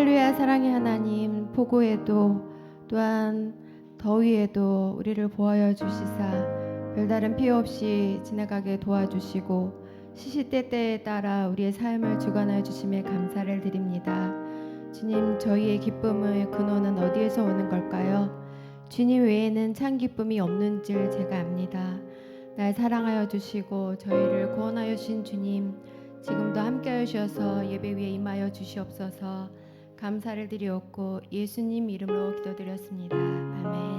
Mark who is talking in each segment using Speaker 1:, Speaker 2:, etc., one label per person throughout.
Speaker 1: 할렐루야. 사랑의 하나님, 폭우에도 또한 더위에도 우리를 보하여 주시사 별다른 피해 없이 지나가게 도와주시고 시시때때에 따라 우리의 삶을 주관하여 주심에 감사를 드립니다. 주님, 저희의 기쁨의 근원은 어디에서 오는 걸까요? 주님 외에는 참 기쁨이 없는 줄 제가 압니다. 날 사랑하여 주시고 저희를 구원하여 주신 주님, 지금도 함께하여 주셔서 예배 위에 임하여 주시옵소서. 감사를 드리옵고 예수님 이름으로 기도드렸습니다. 아멘.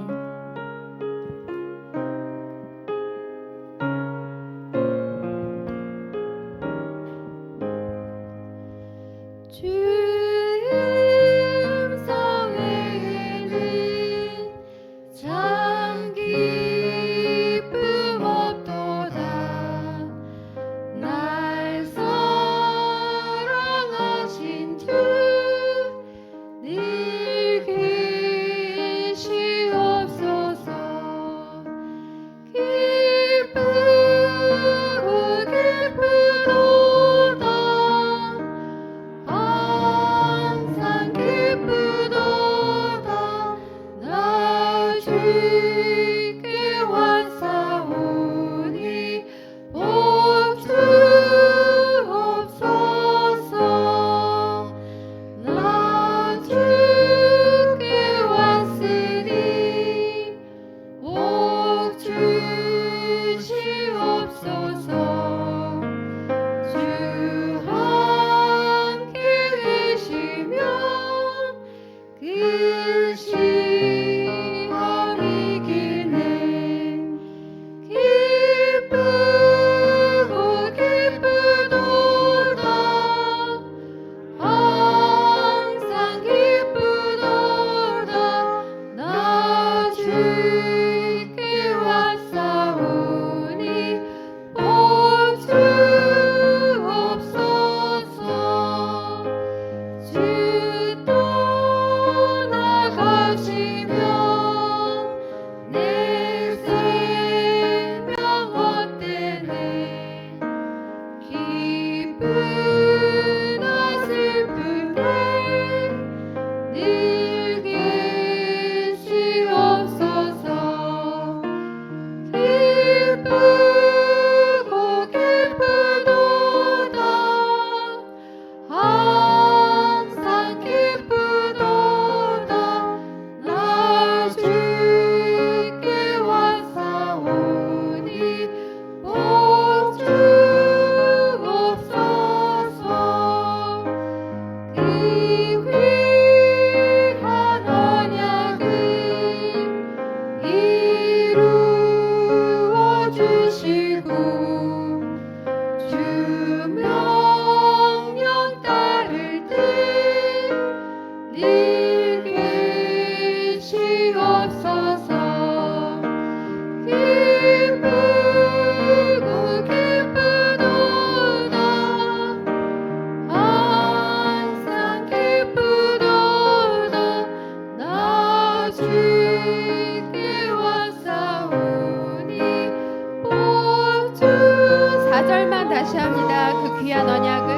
Speaker 1: 다시 합니다. 그 귀한 언약을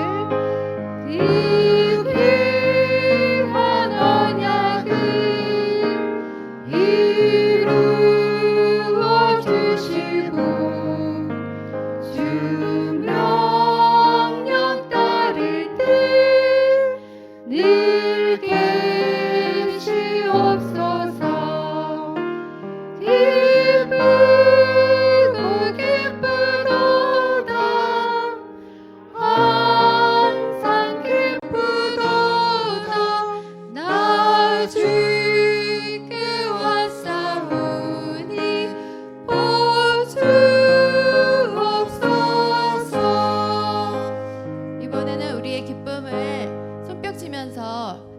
Speaker 1: 이루어 주시고 주 명령 따를 때 늘 계시옵소서.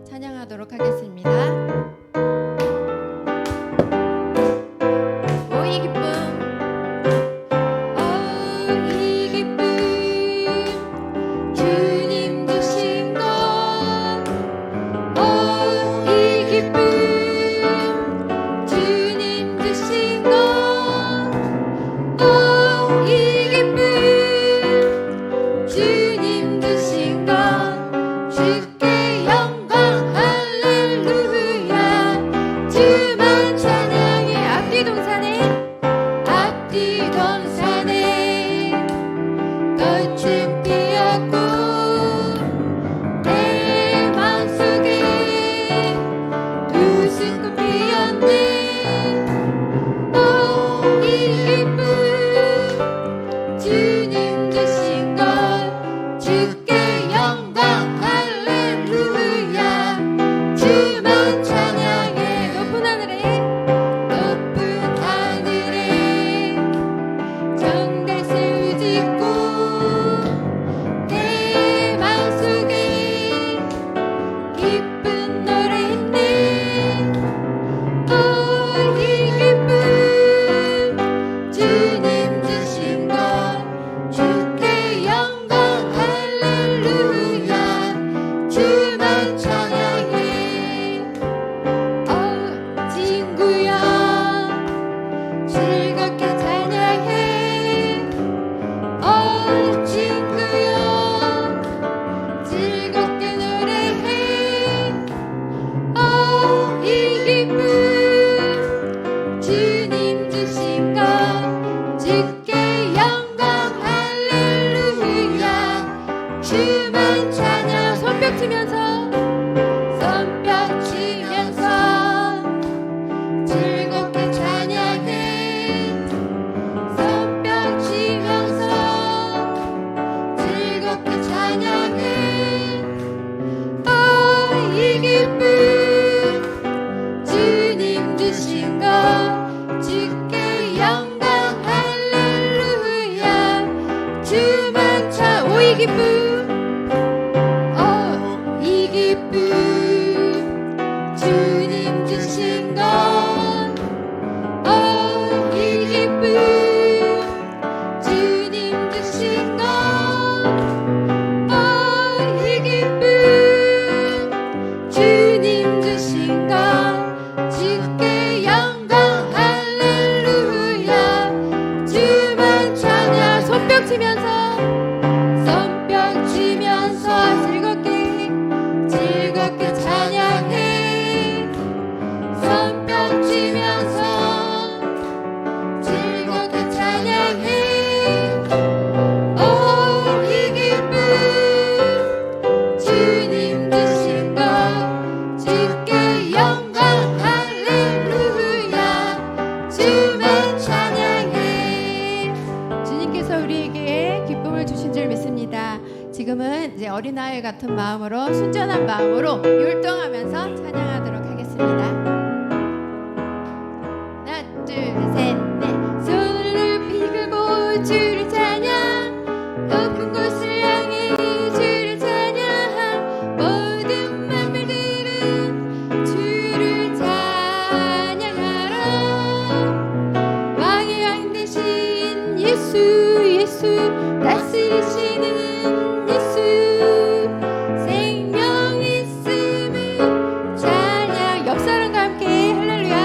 Speaker 1: 찬양하도록 하겠습니다. 오 이 기쁨, 이 기쁨, 주님 주신 것, 이 기쁨, 주님 주신 것, 이 기쁨, 주님 주신 것, 주께 영광. 손뼉 치면서 즐겁게 찬양해 손뼉 치면서 즐겁게 찬양해 이 기쁨 주님 주신 것 주께 영광 할렐루야 주만 차 이 기쁨 이 기쁨 주님 주신 것 이 기쁨 주님 주신 것 이 기쁨 주님 주신 것 주께 영광 할렐루야 주만 찬양 손뼉 치면서 즐겁게 찬양해 손뼉 치면서 즐겁게 찬양해 이 기쁨 주님 주신 것 주께 영광 할렐루야 주만 찬양해 주님께서 우리에게 기쁨을 주신 줄 믿습니다. 지금은 이제 어린아이 같은 마음으로 순전한 마음으로 율동하면서 찬양하도록 하겠습니다. 하나 둘 셋 넷 손을 높이 들고 주를 찬양 높은 곳을 향해 주를 찬양 모든 만물들은 주를 찬양하라 왕의 왕 되신 예수 다스리시는 생명 있음을 찬양 옆사람과 함께 할렐루야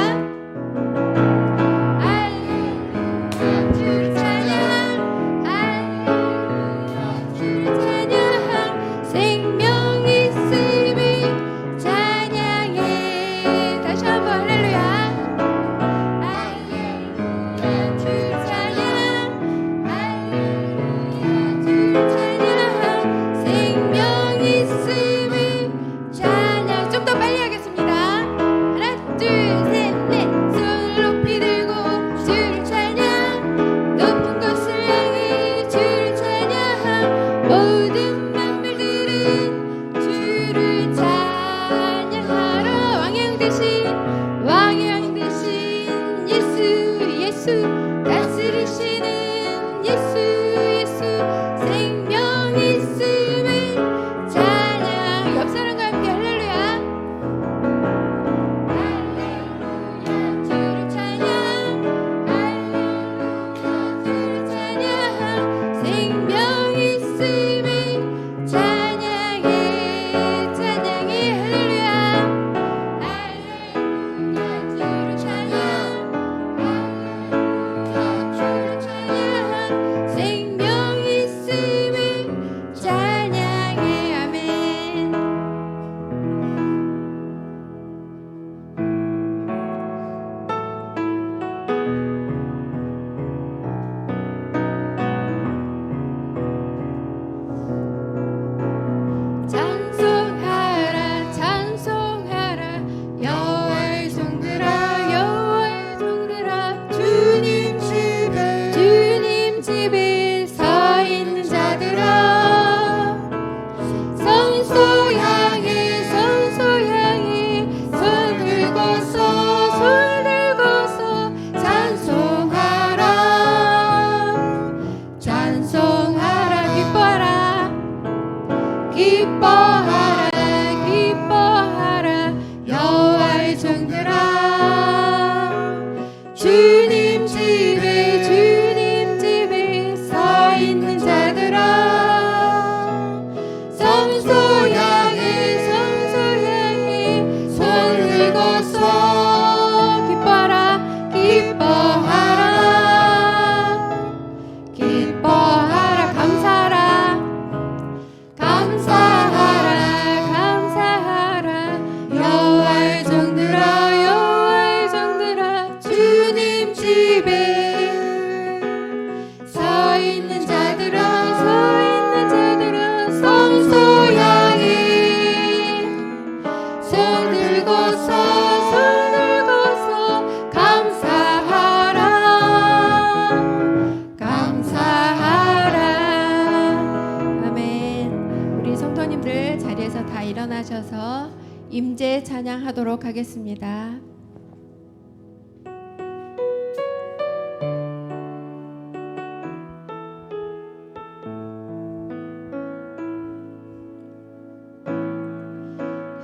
Speaker 1: 일어나셔서 임재 찬양하도록 하겠습니다.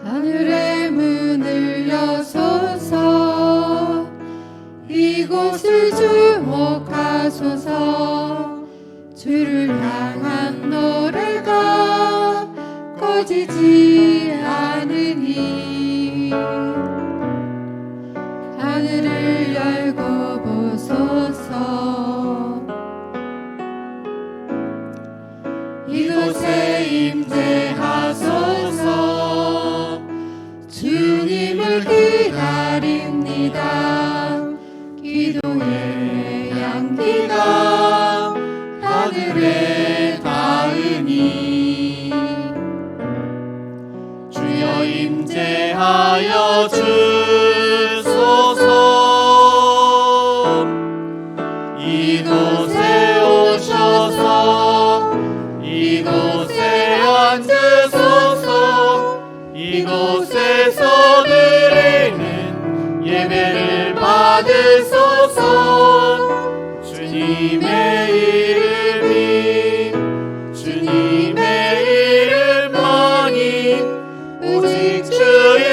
Speaker 2: 하늘의 문을 여소서 이곳을 주목하소서 주를 향한 노래가 꺼지지 않으니 하늘을 열고 보소서 이곳에 임재하소서 주님을 기다립니다. 기도의 향기가 하늘에 닿으니 주여 임재하여 주소서 이곳에 오셔서 이곳에 앉으소서 이곳에서 드리는 예배를 받으소서 주님의 이름만이 오직 주의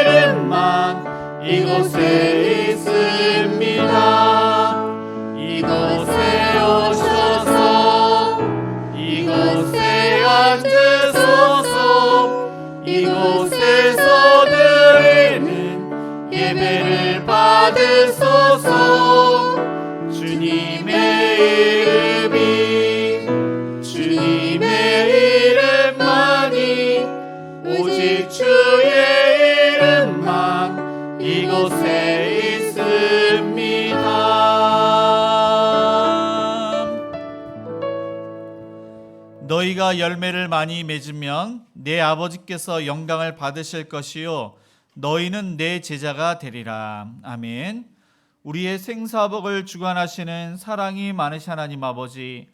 Speaker 2: 이름만 이곳에 있습니다. 이곳에 오셔서 이곳에 앉으소서 이곳에서 드리는 예배를 받으소서 주님의 이름만이 오직 주의 이름만 이곳에 있습니다.
Speaker 3: 너희가 열매를 많이 맺으면 내 아버지께서 영광을 받으실 것이요 너희는 내 제자가 되리라. 아멘. 우리의 생사복을 주관하시는 사랑이 많으신 하나님 아버지,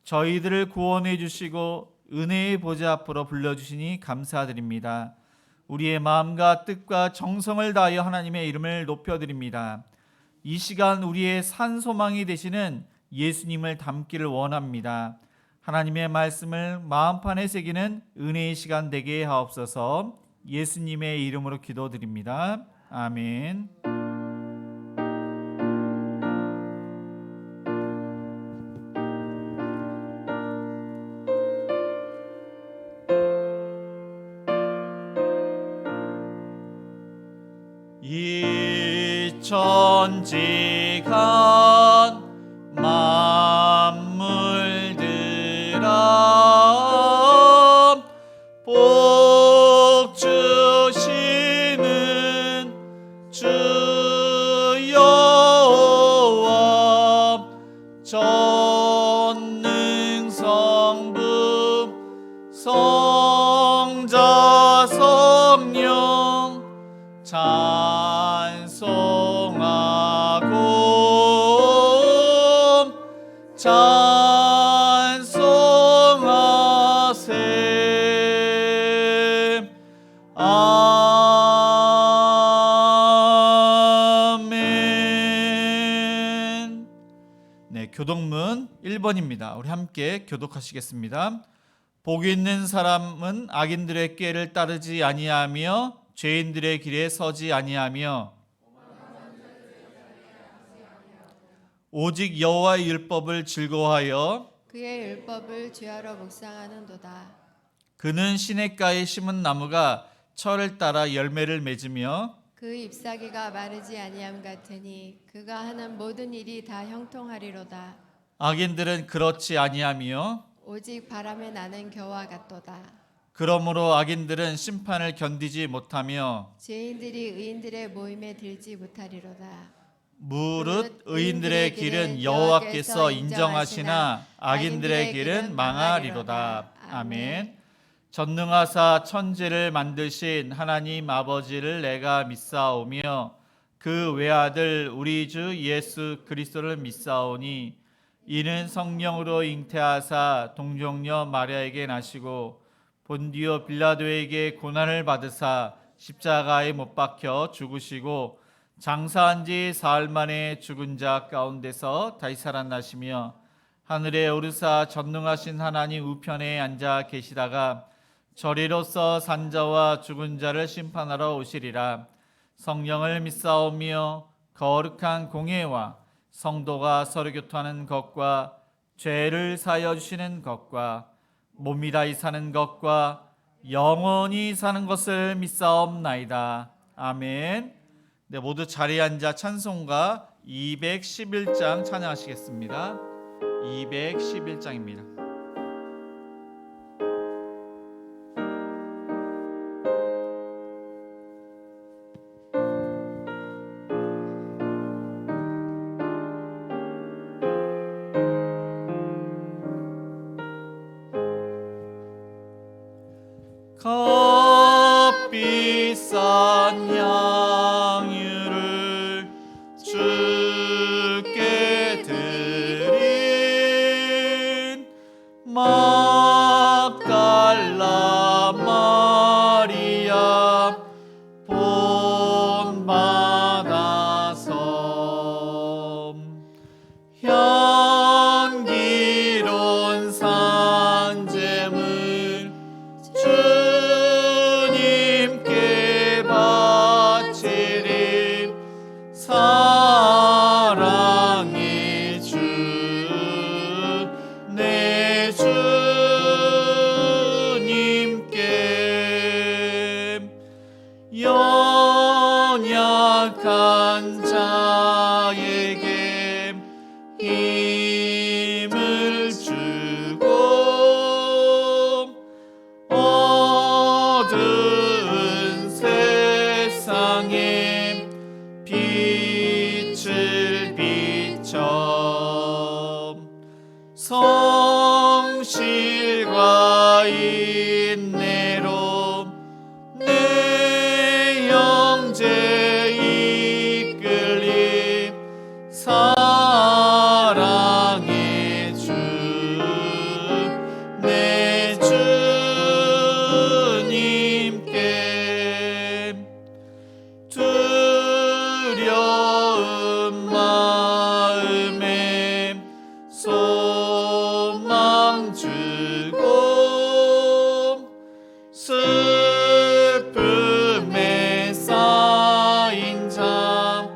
Speaker 3: 저희들을 구원해 주시고 은혜의 보좌 앞으로 불러주시니 감사드립니다. 우리의 마음과 뜻과 정성을 다하여 하나님의 이름을 높여드립니다. 이 시간 우리의 산소망이 되시는 예수님을 닮기를 원합니다. 하나님의 말씀을 마음판에 새기는 은혜의 시간 되게 하옵소서. 예수님의 이름으로 기도드립니다. 아멘. 천지간 만물들아 복 주시는 주 여호와 전능성부 성자 성령 찬송하세. 아멘. 네, 교독문 1번입니다. 우리 함께 교독하시겠습니다. 복 있는 사람은 악인들의 꾀를 따르지 아니하며 죄인들의 길에 서지 아니하며 오직 여호와의 율법을 즐거워하여
Speaker 1: 그의 율법을 주야로 묵상하는도다.
Speaker 3: 그는 시냇가에 심은 나무가 철을 따라 열매를 맺으며
Speaker 1: 그 잎사귀가 마르지 아니함 같으니 그가 하는 모든 일이 다 형통하리로다.
Speaker 3: 악인들은 그렇지 아니하며
Speaker 1: 오직 바람에 나는 겨와 같도다.
Speaker 3: 그러므로 악인들은 심판을 견디지 못하며
Speaker 1: 죄인들이 의인들의 모임에 들지 못하리로다.
Speaker 3: 무릇 의인들의 길은 여호와께서 인정하시나 악인들의 길은 망하리로다. 아멘. 전능하사 천지를 만드신 하나님 아버지를 내가 믿사오며 그 외아들 우리 주 예수 그리스도를 믿사오니 이는 성령으로 잉태하사 동정녀 마리아에게 나시고 본디오 빌라도에게 고난을 받으사 십자가에 못 박혀 죽으시고 장사한 지 사흘 만에 죽은 자 가운데서 다시 살아나시며 하늘에 오르사 전능하신 하나님 우편에 앉아 계시다가 저리로서 산자와 죽은 자를 심판하러 오시리라. 성령을 믿사오며 거룩한 공예와 성도가 서로 교통하는 것과 죄를 사하여 주시는 것과 몸이 다시 사는 것과 영원히 사는 것을 믿사옵나이다. 아멘. 네, 모두 자리에 앉아 찬송가 211장 찬양하시겠습니다. 211장입니다. 값비싼 양유를 주께 드린 막달라 마리아 본받아서 향기로운 산재물 주님께 바치리 사랑의 주 내 주님께 연약한 자에게 힘을 주고 어두운 세상에 빛을 비춰 성실과 인내로 내 영제 이끌리 사랑의 주 내 주님께 두려운 마음에 소망 주고 슬픔에 쌓인 자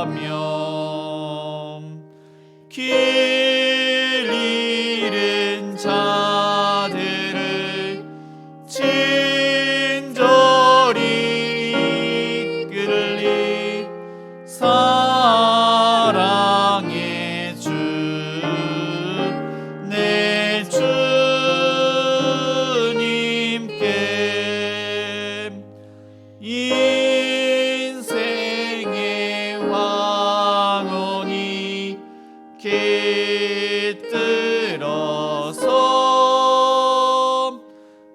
Speaker 3: 위로하며 길 잃은 자들을 친절히 이끌리 사랑의 주 내 주님께 인생의 왕원이 깃들어서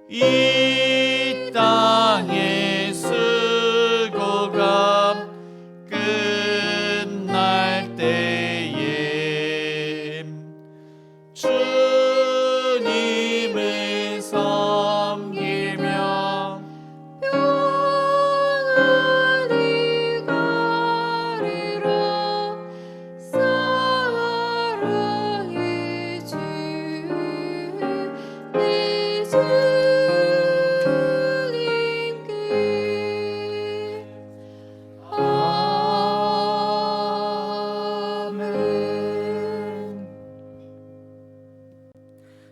Speaker 3: 이 땅의 수고가 끝날 때에 주님을 섬기며
Speaker 1: 평안히 가리라 사랑의 주 내 주님께 아멘.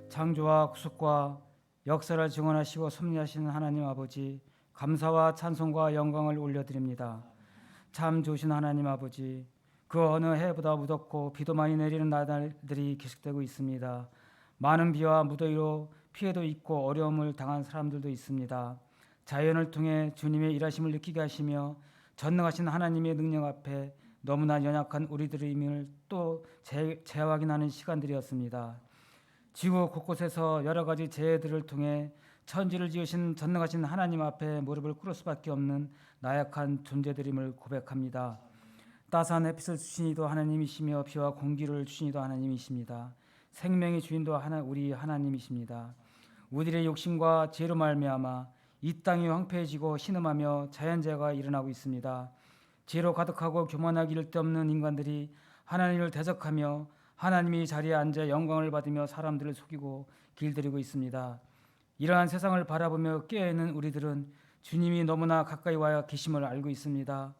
Speaker 4: 창조와 구속과 역사를 증언하시고 섭리하시는 하나님 아버지, 감사와 찬송과 영광을 올려드립니다. 참 좋으신 하나님 아버지, 그 어느 해보다 무덥고 비도 많이 내리는 나날들이 계속되고 있습니다. 많은 비와 무더위로 피해도 있고 어려움을 당한 사람들도 있습니다. 자연을 통해 주님의 일하심을 느끼게 하시며 전능하신 하나님의 능력 앞에 너무나 연약한 우리들의 힘을 또 재확인하는 시간들이었습니다. 지구 곳곳에서 여러 가지 재해들을 통해 천지를 지으신 전능하신 하나님 앞에 무릎을 꿇을 수밖에 없는 나약한 존재들임을 고백합니다. 따스한 햇빛을 주시니도 하나님이시며 비와 공기를 주시니도 하나님이십니다. 생명의 주인도 우리 하나님이십니다. 우리의 욕심과 죄로 말미암아 이 땅이 황폐해지고 신음하며 자연재해가 일어나고 있습니다. 죄로 가득하고 교만하기 일데없는 인간들이 하나님을 대적하며 하나님이 자리에 앉아 영광을 받으며 사람들을 속이고 길들이고 있습니다. 이러한 세상을 바라보며 깨어있는 우리들은 주님이 너무나 가까이 와 계심을 알고 있습니다.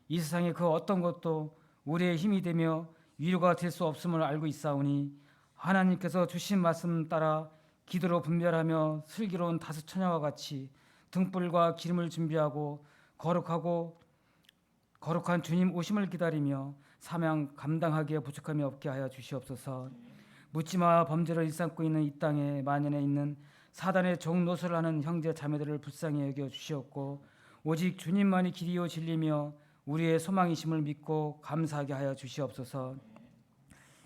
Speaker 4: 이 세상의 그 어떤 것도 우리의 힘이 되며 위로가 될 수 없음을 알고 있사오니 하나님께서 주신 말씀 따라 기도로 분별하며 슬기로운 다섯 처녀와 같이 등불과 기름을 준비하고 거룩한 주님 오심을 기다리며 사명 감당하기에 부족함이 없게 하여 주시옵소서. 묻지마 범죄를 일삼고 있는 이 땅에 만연해 있는 사단의 종노릇을 하는 형제 자매들을 불쌍히 여겨 주시옵고 오직 주님만이 길이요 진리며 우리의 소망이심을 믿고 감사하게 하여 주시옵소서.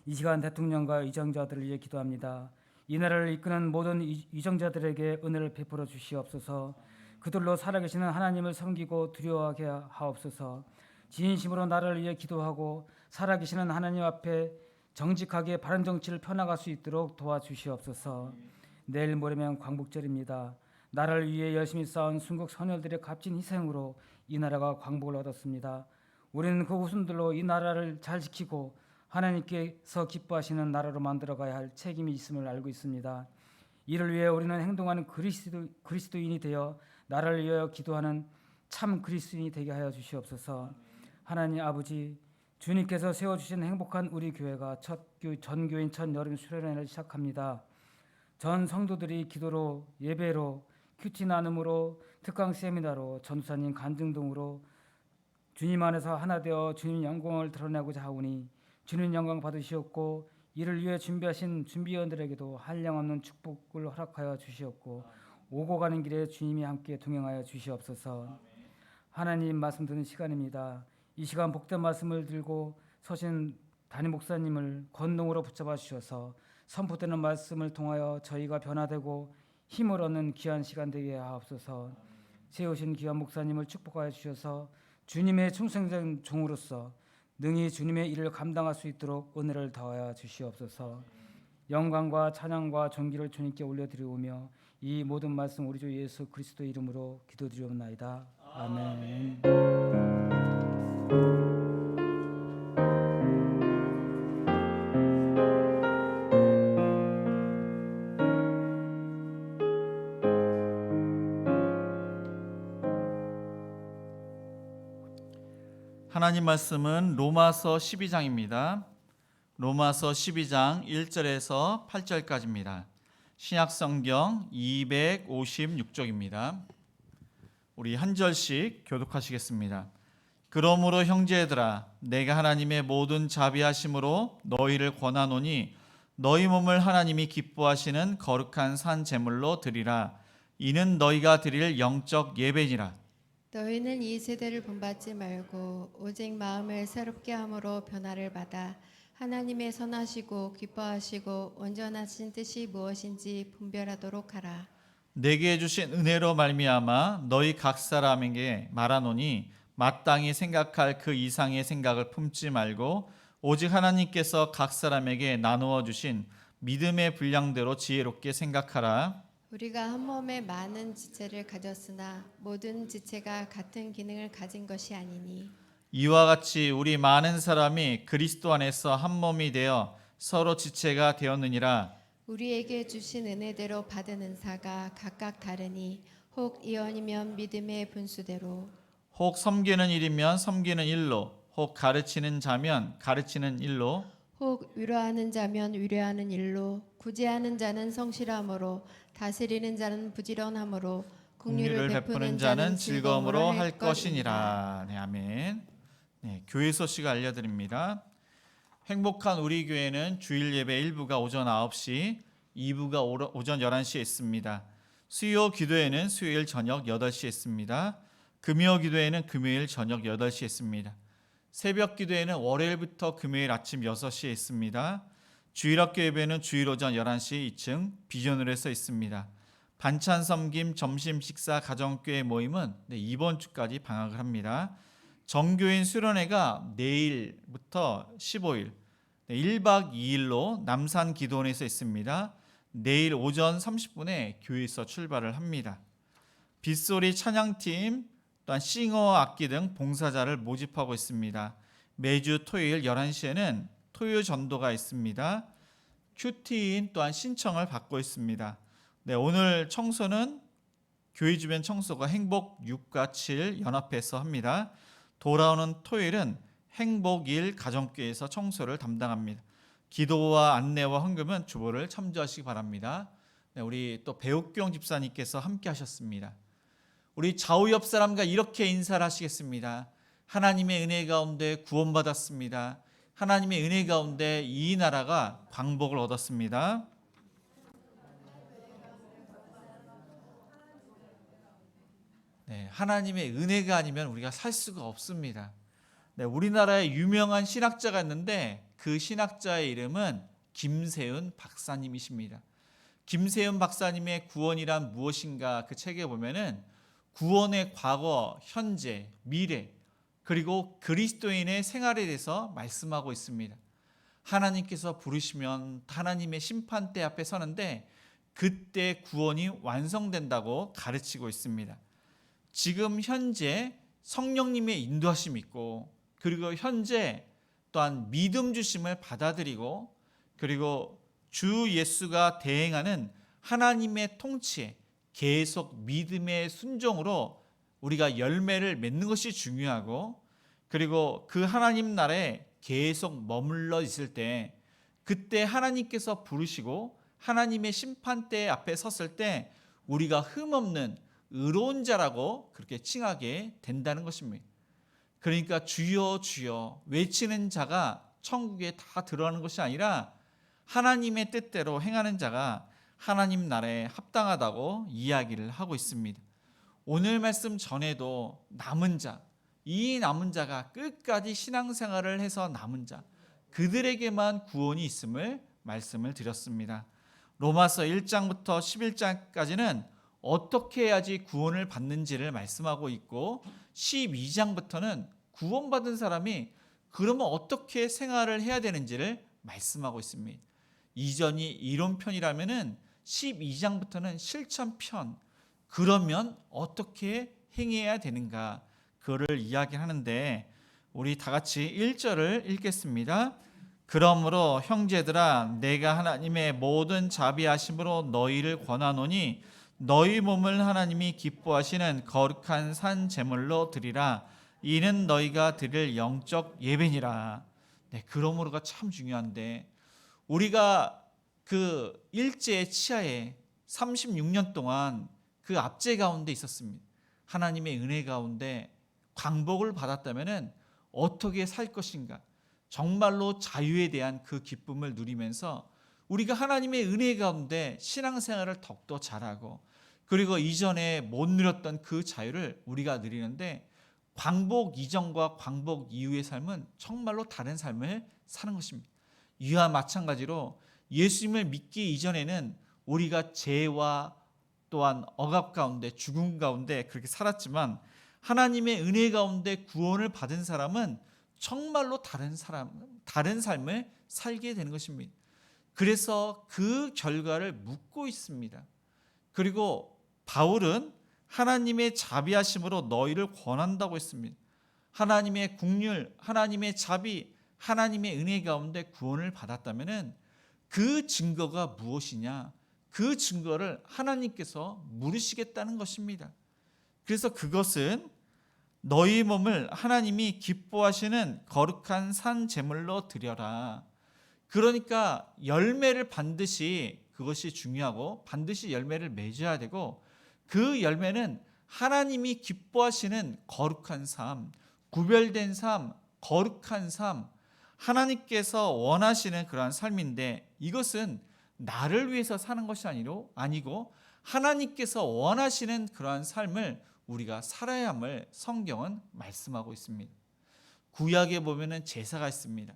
Speaker 4: 이 시간 대통령과 위정자들을 위해 기도합니다. 이 나라를 이끄는 모든 위정자들에게 은혜를 베풀어 주시옵소서. 그들로 살아계시는 하나님을 섬기고 두려워하게 하옵소서. 진심으로 나라를 위해 기도하고 살아계시는 하나님 앞에 정직하게 바른 정치를 펴나갈 수 있도록 도와주시옵소서. 내일 모레면 광복절입니다. 나라를 위해 열심히 싸운 순국 선열들의 값진 희생으로 이 나라가 광복을 얻었습니다. 우리는 그 후손들로 이 나라를 잘 지키고 하나님께서 기뻐하시는 나라로 만들어가야 할 책임이 있음을 알고 있습니다. 이를 위해 우리는 행동하는 그리스도인이 되어 나라를 위하여 기도하는 참 그리스도인이 되게 하여 주시옵소서. 하나님 아버지, 주님께서 세워주신 행복한 우리 교회가 전교인 첫 여름 수련회를 시작합니다. 전 성도들이 기도로, 예배로, 큐티 나눔으로, 특강 세미나로, 전도사님 간증 등으로 주님 안에서 하나 되어 주님 영광을 드러내고자 하오니 주님 영광 받으시옵고 이를 위해 준비하신 준비위원들에게도 한량없는 축복을 허락하여 주시옵고 오고 가는 길에 주님이 함께 동행하여 주시옵소서. 하나님 말씀 듣는 시간입니다. 이 시간 복된 말씀을 들고 서신 담임 목사님을 권능으로 붙잡아 주셔서 선포되는 말씀을 통하여 저희가 변화되고 힘을 얻는 귀한 시간 되게 하옵소서. 세우신 귀한 목사님을 축복하여 주셔서 주님의 충성된 종으로서 능히 주님의 일을 감당할 수 있도록 은혜를 더하여 주시옵소서. 영광과 찬양과 존귀를 주님께 올려드리오며 이 모든 말씀 우리 주 예수 그리스도 이름으로 기도드리옵나이다. 아멘.
Speaker 3: 하나님 말씀은 로마서 12장입니다. 로마서 12장 1절에서 8절까지입니다. 신약성경 256쪽입니다. 우리 한 절씩 교독하시겠습니다. 그러므로 형제들아 내가 하나님의 모든 자비하심으로 너희를 권하노니 너희 몸을 하나님이 기뻐하시는 거룩한 산 제물로 드리라. 이는 너희가 드릴 영적 예배니라.
Speaker 1: 너희는 이 세대를 본받지 말고 오직 마음을 새롭게 함으로 변화를 받아 하나님의 선하시고 기뻐하시고 온전하신 뜻이 무엇인지 분별하도록 하라.
Speaker 3: 내게 주신 은혜로 말미암아 너희 각 사람에게 말하노니 마땅히 생각할 그 이상의 생각을 품지 말고 오직 하나님께서 각 사람에게 나누어 주신 믿음의 분량대로 지혜롭게 생각하라.
Speaker 1: 우리가 한 몸에 많은 지체를 가졌으나 모든 지체가 같은 기능을 가진 것이 아니니
Speaker 3: 이와 같이 우리 많은 사람이 그리스도 안에서 한 몸이 되어 서로 지체가 되었느니라.
Speaker 1: 우리에게 주신 은혜대로 받은 은사가 각각 다르니 혹 예언이면 믿음의 분수대로
Speaker 3: 혹 섬기는 일이면 섬기는 일로 혹 가르치는 자면 가르치는 일로
Speaker 1: 혹 위로하는 자면 위로하는 일로 구제하는 자는 성실함으로 다스리는 자는 부지런함으로
Speaker 3: 긍휼을 베푸는 자는 즐거움으로 할 것이니라. 네, 아멘. 네, 교회 소식 알려드립니다. 행복한 우리 교회는 주일 예배 1부가 오전 9시, 2부가 오전 11시에 있습니다. 수요 기도회는 수요일 저녁 8시에 있습니다. 금요 기도회는 금요일 저녁 8시에 있습니다. 새벽 기도회는 월요일부터 금요일 아침 6시에 있습니다. 주일학교 예배는 주일 오전 11시 2층 비전홀에서 있습니다. 반찬 섬김 점심 식사 가정교회 모임은 이번 주까지 방학을 합니다. 정교인 수련회가 내일부터 15일 1박 2일로 남산 기도원에서 있습니다. 내일 오전 30분에 교회에서 출발을 합니다. 빗소리 찬양팀, 또한 싱어 악기 등 봉사자를 모집하고 있습니다. 매주 토요일 11시에는 토요 전도가 있습니다. 큐티인 또한 신청을 받고 있습니다. 네, 오늘 청소는 교회 주변 청소가 행복 6과 7 연합해서 합니다. 돌아오는 토요일은 행복 1 가정교회에서 청소를 담당합니다. 기도와 안내와 헌금은 주보를 참조하시기 바랍니다. 네, 우리 또 배옥경 집사님께서 함께 하셨습니다. 우리 좌우 옆 사람과 이렇게 인사를 하시겠습니다. 하나님의 은혜 가운데 구원받았습니다. 하나님의 은혜 가운데 이 나라가 광복을 얻었습니다. 네, 하나님의 은혜가 아니면 우리가 살 수가 없습니다. 네, 우리나라에 유명한 신학자가 있는데 그 신학자의 이름은 김세은 박사님이십니다. 김세은 박사님의 구원이란 무엇인가 그 책에 보면은 구원의 과거, 현재, 미래 그리고 그리스도인의 생활에 대해서 말씀하고 있습니다. 하나님께서 부르시면 하나님의 심판대 앞에 서는데 그때 구원이 완성된다고 가르치고 있습니다. 지금 현재 성령님의 인도하심이 있고 그리고 현재 또한 믿음 주심을 받아들이고 그리고 주 예수가 대행하는 하나님의 통치에 계속 믿음의 순종으로 우리가 열매를 맺는 것이 중요하고 그리고 그 하나님 나라에 계속 머물러 있을 때 그때 하나님께서 부르시고 하나님의 심판대 앞에 섰을 때 우리가 흠없는 의로운 자라고 그렇게 칭하게 된다는 것입니다. 그러니까 주여 주여 외치는 자가 천국에 다 들어가는 것이 아니라 하나님의 뜻대로 행하는 자가 하나님 나라에 합당하다고 이야기를 하고 있습니다. 오늘 말씀 전에도 남은 자, 이 남은 자가 끝까지 신앙생활을 해서 남은 자, 그들에게만 구원이 있음을 말씀을 드렸습니다. 로마서 1장부터 11장까지는 어떻게 해야지 구원을 받는지를 말씀하고 있고 12장부터는 구원받은 사람이 그러면 어떻게 생활을 해야 되는지를 말씀하고 있습니다. 이전이 이론편이라면은 12장부터는 실천편, 그러면 어떻게 행해야 되는가 그거를 이야기하는데 우리 다 같이 1절을 읽겠습니다. 그러므로 형제들아 내가 하나님의 모든 자비하심으로 너희를 권하노니 너희 몸을 하나님이 기뻐하시는 거룩한 산 제물로 드리라. 이는 너희가 드릴 영적 예배니라. 네, 그러므로가 참 중요한데 우리가 그 일제 치하에 36년 동안 그 압제 가운데 있었습니다. 하나님의 은혜 가운데 광복을 받았다면은 어떻게 살 것인가? 정말로 자유에 대한 그 기쁨을 누리면서 우리가 하나님의 은혜 가운데 신앙생활을 더욱더 잘하고 그리고 이전에 못 누렸던 그 자유를 우리가 누리는데 광복 이전과 광복 이후의 삶은 정말로 다른 삶을 사는 것입니다. 이와 마찬가지로 예수님을 믿기 이전에는 우리가 죄와 또한 억압 가운데 죽음 가운데 그렇게 살았지만 하나님의 은혜 가운데 구원을 받은 사람은 정말로 다른 삶을 살게 되는 것입니다. 그래서 그 결과를 묻고 있습니다. 그리고 바울은 하나님의 자비하심으로 너희를 권한다고 했습니다. 하나님의 긍휼, 하나님의 자비, 하나님의 은혜 가운데 구원을 받았다면은 그 증거가 무엇이냐? 그 증거를 하나님께서 물으시겠다는 것입니다. 그래서 그것은 너희 몸을 하나님이 기뻐하시는 거룩한 산 제물로 드려라. 그러니까 열매를 반드시 그것이 중요하고 반드시 열매를 맺어야 되고 그 열매는 하나님이 기뻐하시는 거룩한 삶, 구별된 삶, 거룩한 삶, 하나님께서 원하시는 그러한 삶인데 이것은 나를 위해서 사는 것이 아니고 하나님께서 원하시는 그러한 삶을 우리가 살아야 함을 성경은 말씀하고 있습니다. 구약에 보면은 제사가 있습니다.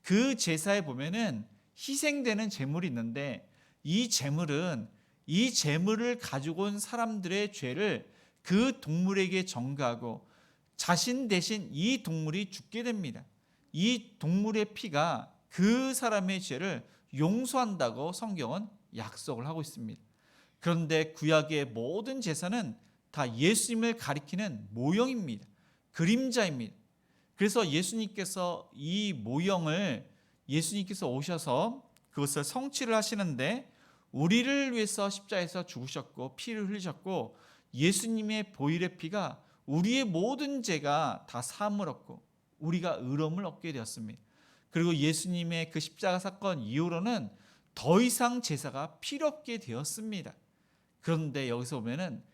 Speaker 3: 그 제사에 보면은 희생되는 제물이 있는데 이 제물은 이 제물을 가지고 온 사람들의 죄를 그 동물에게 전가하고 자신 대신 이 동물이 죽게 됩니다. 이 동물의 피가 그 사람의 죄를 용서한다고 성경은 약속을 하고 있습니다. 그런데 구약의 모든 제사는 다 예수님을 가리키는 모형입니다. 그림자입니다. 그래서 예수님께서 이 모형을 예수님께서 오셔서 그것을 성취를 하시는데 우리를 위해서 십자가에서 죽으셨고 피를 흘리셨고 예수님의 보혈의 피가 우리의 모든 죄가 다 사함을 얻고 우리가 의로움을 얻게 되었습니다. 그리고 예수님의 그 십자가 사건 이후로는 더 이상 제사가 필요 없게 되었습니다. 그런데 여기서 보면은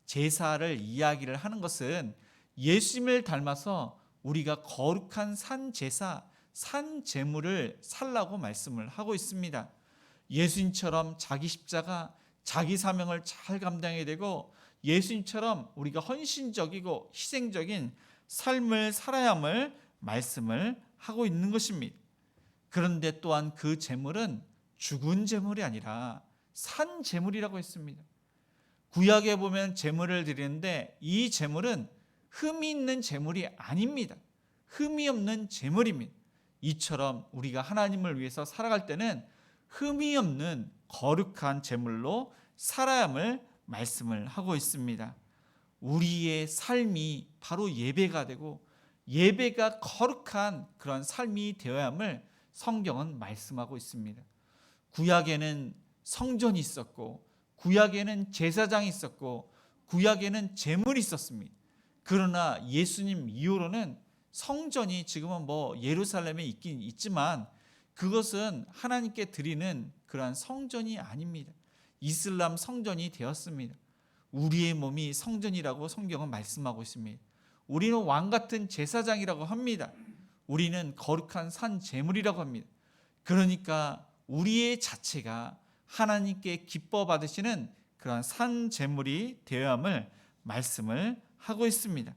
Speaker 3: 제사를 이야기를 하는 것은 예수님을 닮아서 우리가 거룩한 산 제사, 산 제물을 살라고 말씀을 하고 있습니다. 예수님처럼 자기 십자가, 자기 사명을 잘 감당해야 되고 예수님처럼 우리가 헌신적이고 희생적인 삶을 살아야 함을 말씀을 하고 있는 것입니다. 그런데 또한 그 제물은 죽은 제물이 아니라 산 제물이라고 했습니다. 구약에 보면 제물을 드리는데 이 제물은 흠이 있는 제물이 아닙니다. 흠이 없는 제물입니다. 이처럼 우리가 하나님을 위해서 살아갈 때는 흠이 없는 거룩한 제물로 살아야 함을 말씀을 하고 있습니다. 우리의 삶이 바로 예배가 되고 예배가 거룩한 그런 삶이 되어야 함을 성경은 말씀하고 있습니다. 구약에는 성전이 있었고 구약에는 제사장이 있었고 구약에는 제물이 있었습니다. 그러나 예수님 이후로는 성전이 지금은 예루살렘에 있긴 있지만 그것은 하나님께 드리는 그러한 성전이 아닙니다. 이슬람 성전이 되었습니다. 우리의 몸이 성전이라고 성경은 말씀하고 있습니다. 우리는 왕 같은 제사장이라고 합니다. 우리는 거룩한 산 제물이라고 합니다. 그러니까 우리의 자체가 하나님께 기뻐 받으시는 그러한 산 제물이 되어야 함을 말씀을 하고 있습니다.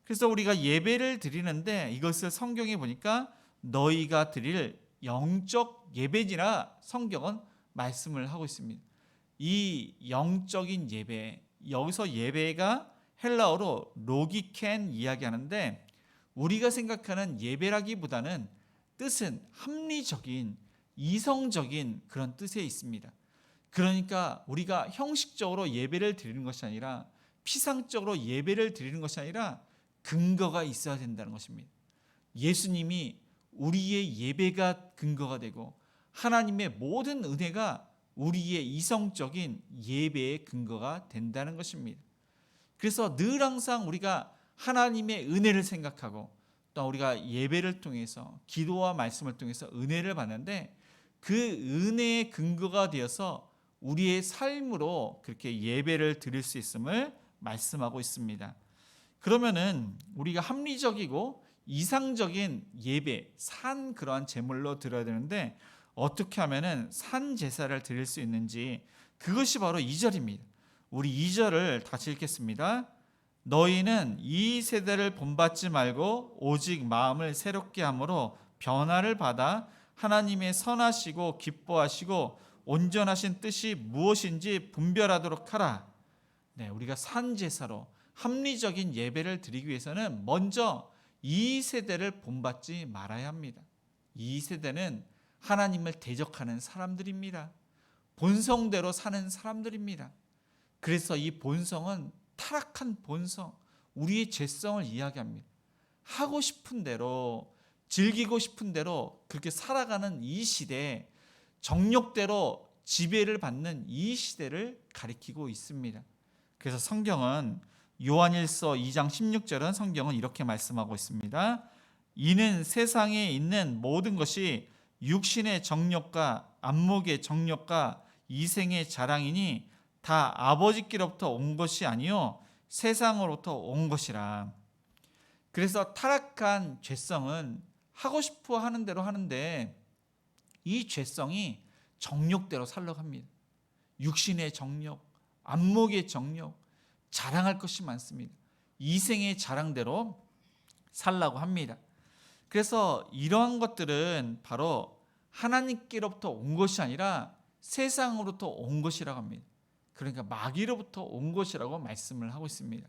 Speaker 3: 그래서 우리가 예배를 드리는데 이것을 성경에 보니까 너희가 드릴 영적 예배니라 성경은 말씀을 하고 있습니다. 이 영적인 예배, 여기서 예배가 헬라어로 로기켄 이야기하는데 우리가 생각하는 예배라기보다는 뜻은 합리적인 이성적인 그런 뜻에 있습니다. 그러니까 우리가 형식적으로 예배를 드리는 것이 아니라 피상적으로 예배를 드리는 것이 아니라 근거가 있어야 된다는 것입니다. 예수님이 우리의 예배가 근거가 되고 하나님의 모든 은혜가 우리의 이성적인 예배의 근거가 된다는 것입니다. 그래서 늘 항상 우리가 하나님의 은혜를 생각하고 또 우리가 예배를 통해서 기도와 말씀을 통해서 은혜를 받는데 그 은혜의 근거가 되어서 우리의 삶으로 그렇게 예배를 드릴 수 있음을 말씀하고 있습니다. 그러면은 우리가 합리적이고 이상적인 예배, 산 그러한 제물로 드려야 되는데 어떻게 하면은 산 제사를 드릴 수 있는지 그것이 바로 2절입니다. 우리 2절을 다시 읽겠습니다. 너희는 이 세대를 본받지 말고 오직 마음을 새롭게 함으로 변화를 받아 하나님의 선하시고 기뻐하시고 온전하신 뜻이 무엇인지 분별하도록 하라. 네, 우리가 산 제사로 합리적인 예배를 드리기 위해서는 먼저 이 세대를 본받지 말아야 합니다. 이 세대는 하나님을 대적하는 사람들입니다. 본성대로 사는 사람들입니다. 그래서 이 본성은 타락한 본성, 우리의 죄성을 이야기합니다. 하고 싶은 대로, 즐기고 싶은 대로 그렇게 살아가는 이 시대에 정욕대로 지배를 받는 이 시대를 가리키고 있습니다. 그래서 성경은 요한일서 2장 16절은 성경은 이렇게 말씀하고 있습니다. 이는 세상에 있는 모든 것이 육신의 정욕과 안목의 정욕과 이생의 자랑이니 다 아버지께로부터 온 것이 아니요 세상으로부터 온 것이라. 그래서 타락한 죄성은 하고 싶어 하는 대로 하는데 이 죄성이 정욕대로 살려고 합니다. 육신의 정욕, 안목의 정욕, 자랑할 것이 많습니다. 이생의 자랑대로 살라고 합니다. 그래서 이러한 것들은 바로 하나님께로부터 온 것이 아니라 세상으로부터 온 것이라고 합니다. 그러니까 마귀로부터 온 것이라고 말씀을 하고 있습니다.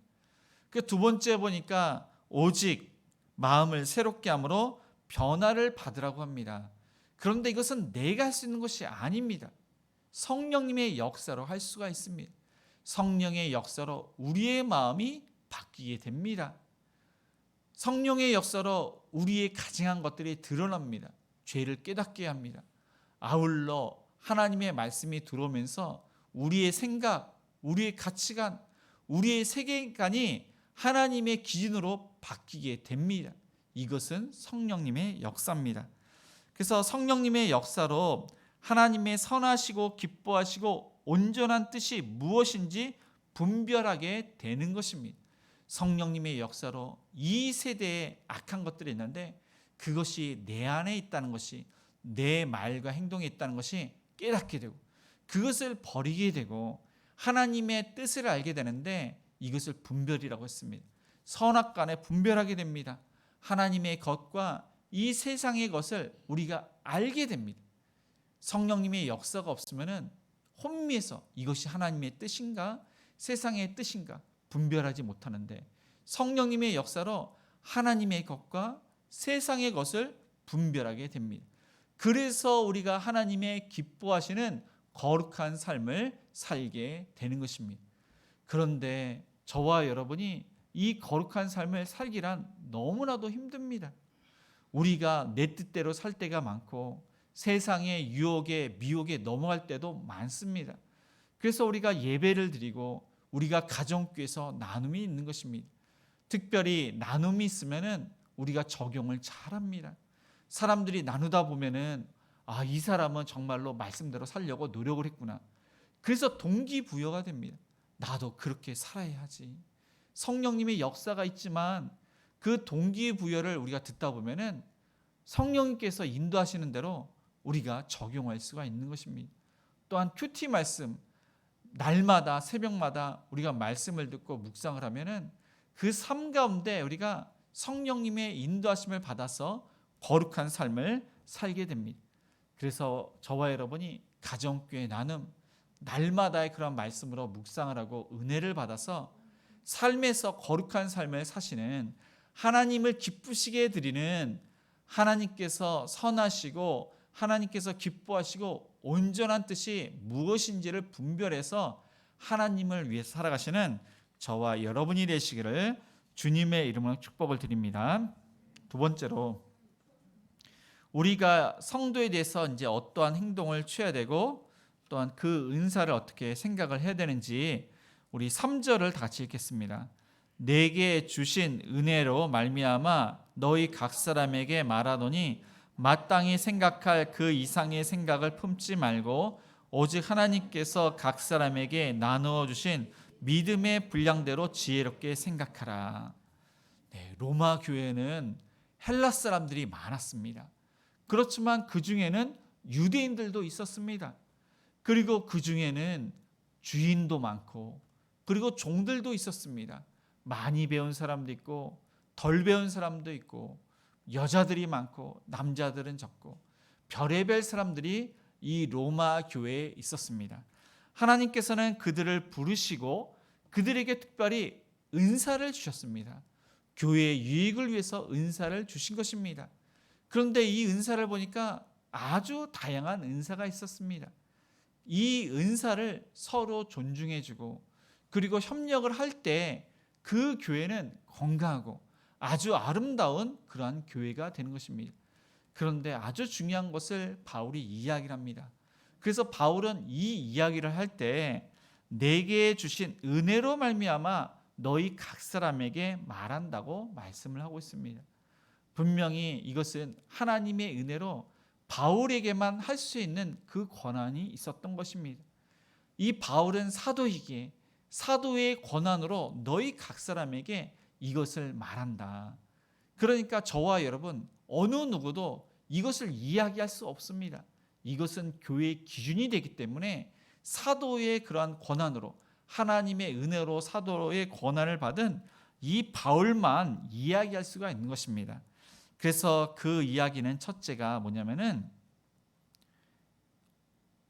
Speaker 3: 그 두 번째 보니까 오직 마음을 새롭게 함으로 변화를 받으라고 합니다. 그런데 이것은 내가 할 수 있는 것이 아닙니다. 성령님의 역사로 할 수가 있습니다. 성령의 역사로 우리의 마음이 바뀌게 됩니다. 성령의 역사로 우리의 가증한 것들이 드러납니다. 죄를 깨닫게 합니다. 아울러 하나님의 말씀이 들어오면서 우리의 생각, 우리의 가치관, 우리의 세계관이 하나님의 기준으로 바뀌게 됩니다. 이것은 성령님의 역사입니다. 그래서 성령님의 역사로 하나님의 선하시고 기뻐하시고 온전한 뜻이 무엇인지 분별하게 되는 것입니다. 성령님의 역사로 이 세대에 악한 것들이 있는데 그것이 내 안에 있다는 것이, 내 말과 행동에 있다는 것이 깨닫게 되고 그것을 버리게 되고 하나님의 뜻을 알게 되는데 이것을 분별이라고 했습니다. 선악간에 분별하게 됩니다. 하나님의 것과 이 세상의 것을 우리가 알게 됩니다. 성령님의 역사가 없으면은 혼미해서 이것이 하나님의 뜻인가 세상의 뜻인가 분별하지 못하는데, 성령님의 역사로 하나님의 것과 세상의 것을 분별하게 됩니다. 그래서 우리가 하나님의 기뻐하시는 거룩한 삶을 살게 되는 것입니다. 그런데 저와 여러분이 이 거룩한 삶을 살기란 너무나도 힘듭니다. 우리가 내 뜻대로 살 때가 많고 세상의 유혹에 미혹에 넘어갈 때도 많습니다. 그래서 우리가 예배를 드리고 우리가 가정교회에서 나눔이 있는 것입니다. 특별히 나눔이 있으면은 우리가 적용을 잘합니다. 사람들이 나누다 보면은 이 사람은 정말로 말씀대로 살려고 노력을 했구나. 그래서 동기부여가 됩니다. 나도 그렇게 살아야 하지. 성령님의 역사가 있지만 그 동기부여를 우리가 듣다 보면은 성령님께서 인도하시는 대로 우리가 적용할 수가 있는 것입니다. 또한 큐티 말씀, 날마다 새벽마다 우리가 말씀을 듣고 묵상을 하면은 그 삶 가운데 우리가 성령님의 인도하심을 받아서 거룩한 삶을 살게 됩니다. 그래서 저와 여러분이 가정교회 나눔, 날마다의 그런 말씀으로 묵상을 하고 은혜를 받아서 삶에서 거룩한 삶을 사시는, 하나님을 기쁘시게 드리는, 하나님께서 선하시고 하나님께서 기뻐하시고 온전한 뜻이 무엇인지를 분별해서 하나님을 위해 살아가시는 저와 여러분이 되시기를 주님의 이름으로 축복을 드립니다. 두 번째로, 우리가 성도에 대해서 이제 어떠한 행동을 취해야 되고 또한 그 은사를 어떻게 생각을 해야 되는지 우리 3절을 다 같이 읽겠습니다. 내게 주신 은혜로 말미암아 너희 각 사람에게 말하노니 마땅히 생각할 그 이상의 생각을 품지 말고 오직 하나님께서 각 사람에게 나누어 주신 믿음의 분량대로 지혜롭게 생각하라. 네, 로마 교회는 헬라 사람들이 많았습니다. 그렇지만 그 중에는 유대인들도 있었습니다. 그리고 그 중에는 주인도 많고 그리고 종들도 있었습니다. 많이 배운 사람도 있고 덜 배운 사람도 있고 여자들이 많고 남자들은 적고 별의별 사람들이 이 로마 교회에 있었습니다. 하나님께서는 그들을 부르시고 그들에게 특별히 은사를 주셨습니다. 교회의 유익을 위해서 은사를 주신 것입니다. 그런데 이 은사를 보니까 아주 다양한 은사가 있었습니다. 이 은사를 서로 존중해주고 그리고 협력을 할 때 그 교회는 건강하고 아주 아름다운 그러한 교회가 되는 것입니다. 그런데 아주 중요한 것을 바울이 이야기를 합니다. 그래서 바울은 이 이야기를 할 때 내게 주신 은혜로 말미암아 너희 각 사람에게 말한다고 말씀을 하고 있습니다. 분명히 이것은 하나님의 은혜로 바울에게만 할 수 있는 그 권한이 있었던 것입니다. 이 바울은 사도이기에 사도의 권한으로 너희 각 사람에게 이것을 말한다. 그러니까 저와 여러분 어느 누구도 이것을 이야기할 수 없습니다. 이것은 교회의 기준이 되기 때문에 사도의 그러한 권한으로, 하나님의 은혜로 사도의 권한을 받은 이 바울만 이야기할 수가 있는 것입니다. 그래서 그 이야기는 첫째가 뭐냐면은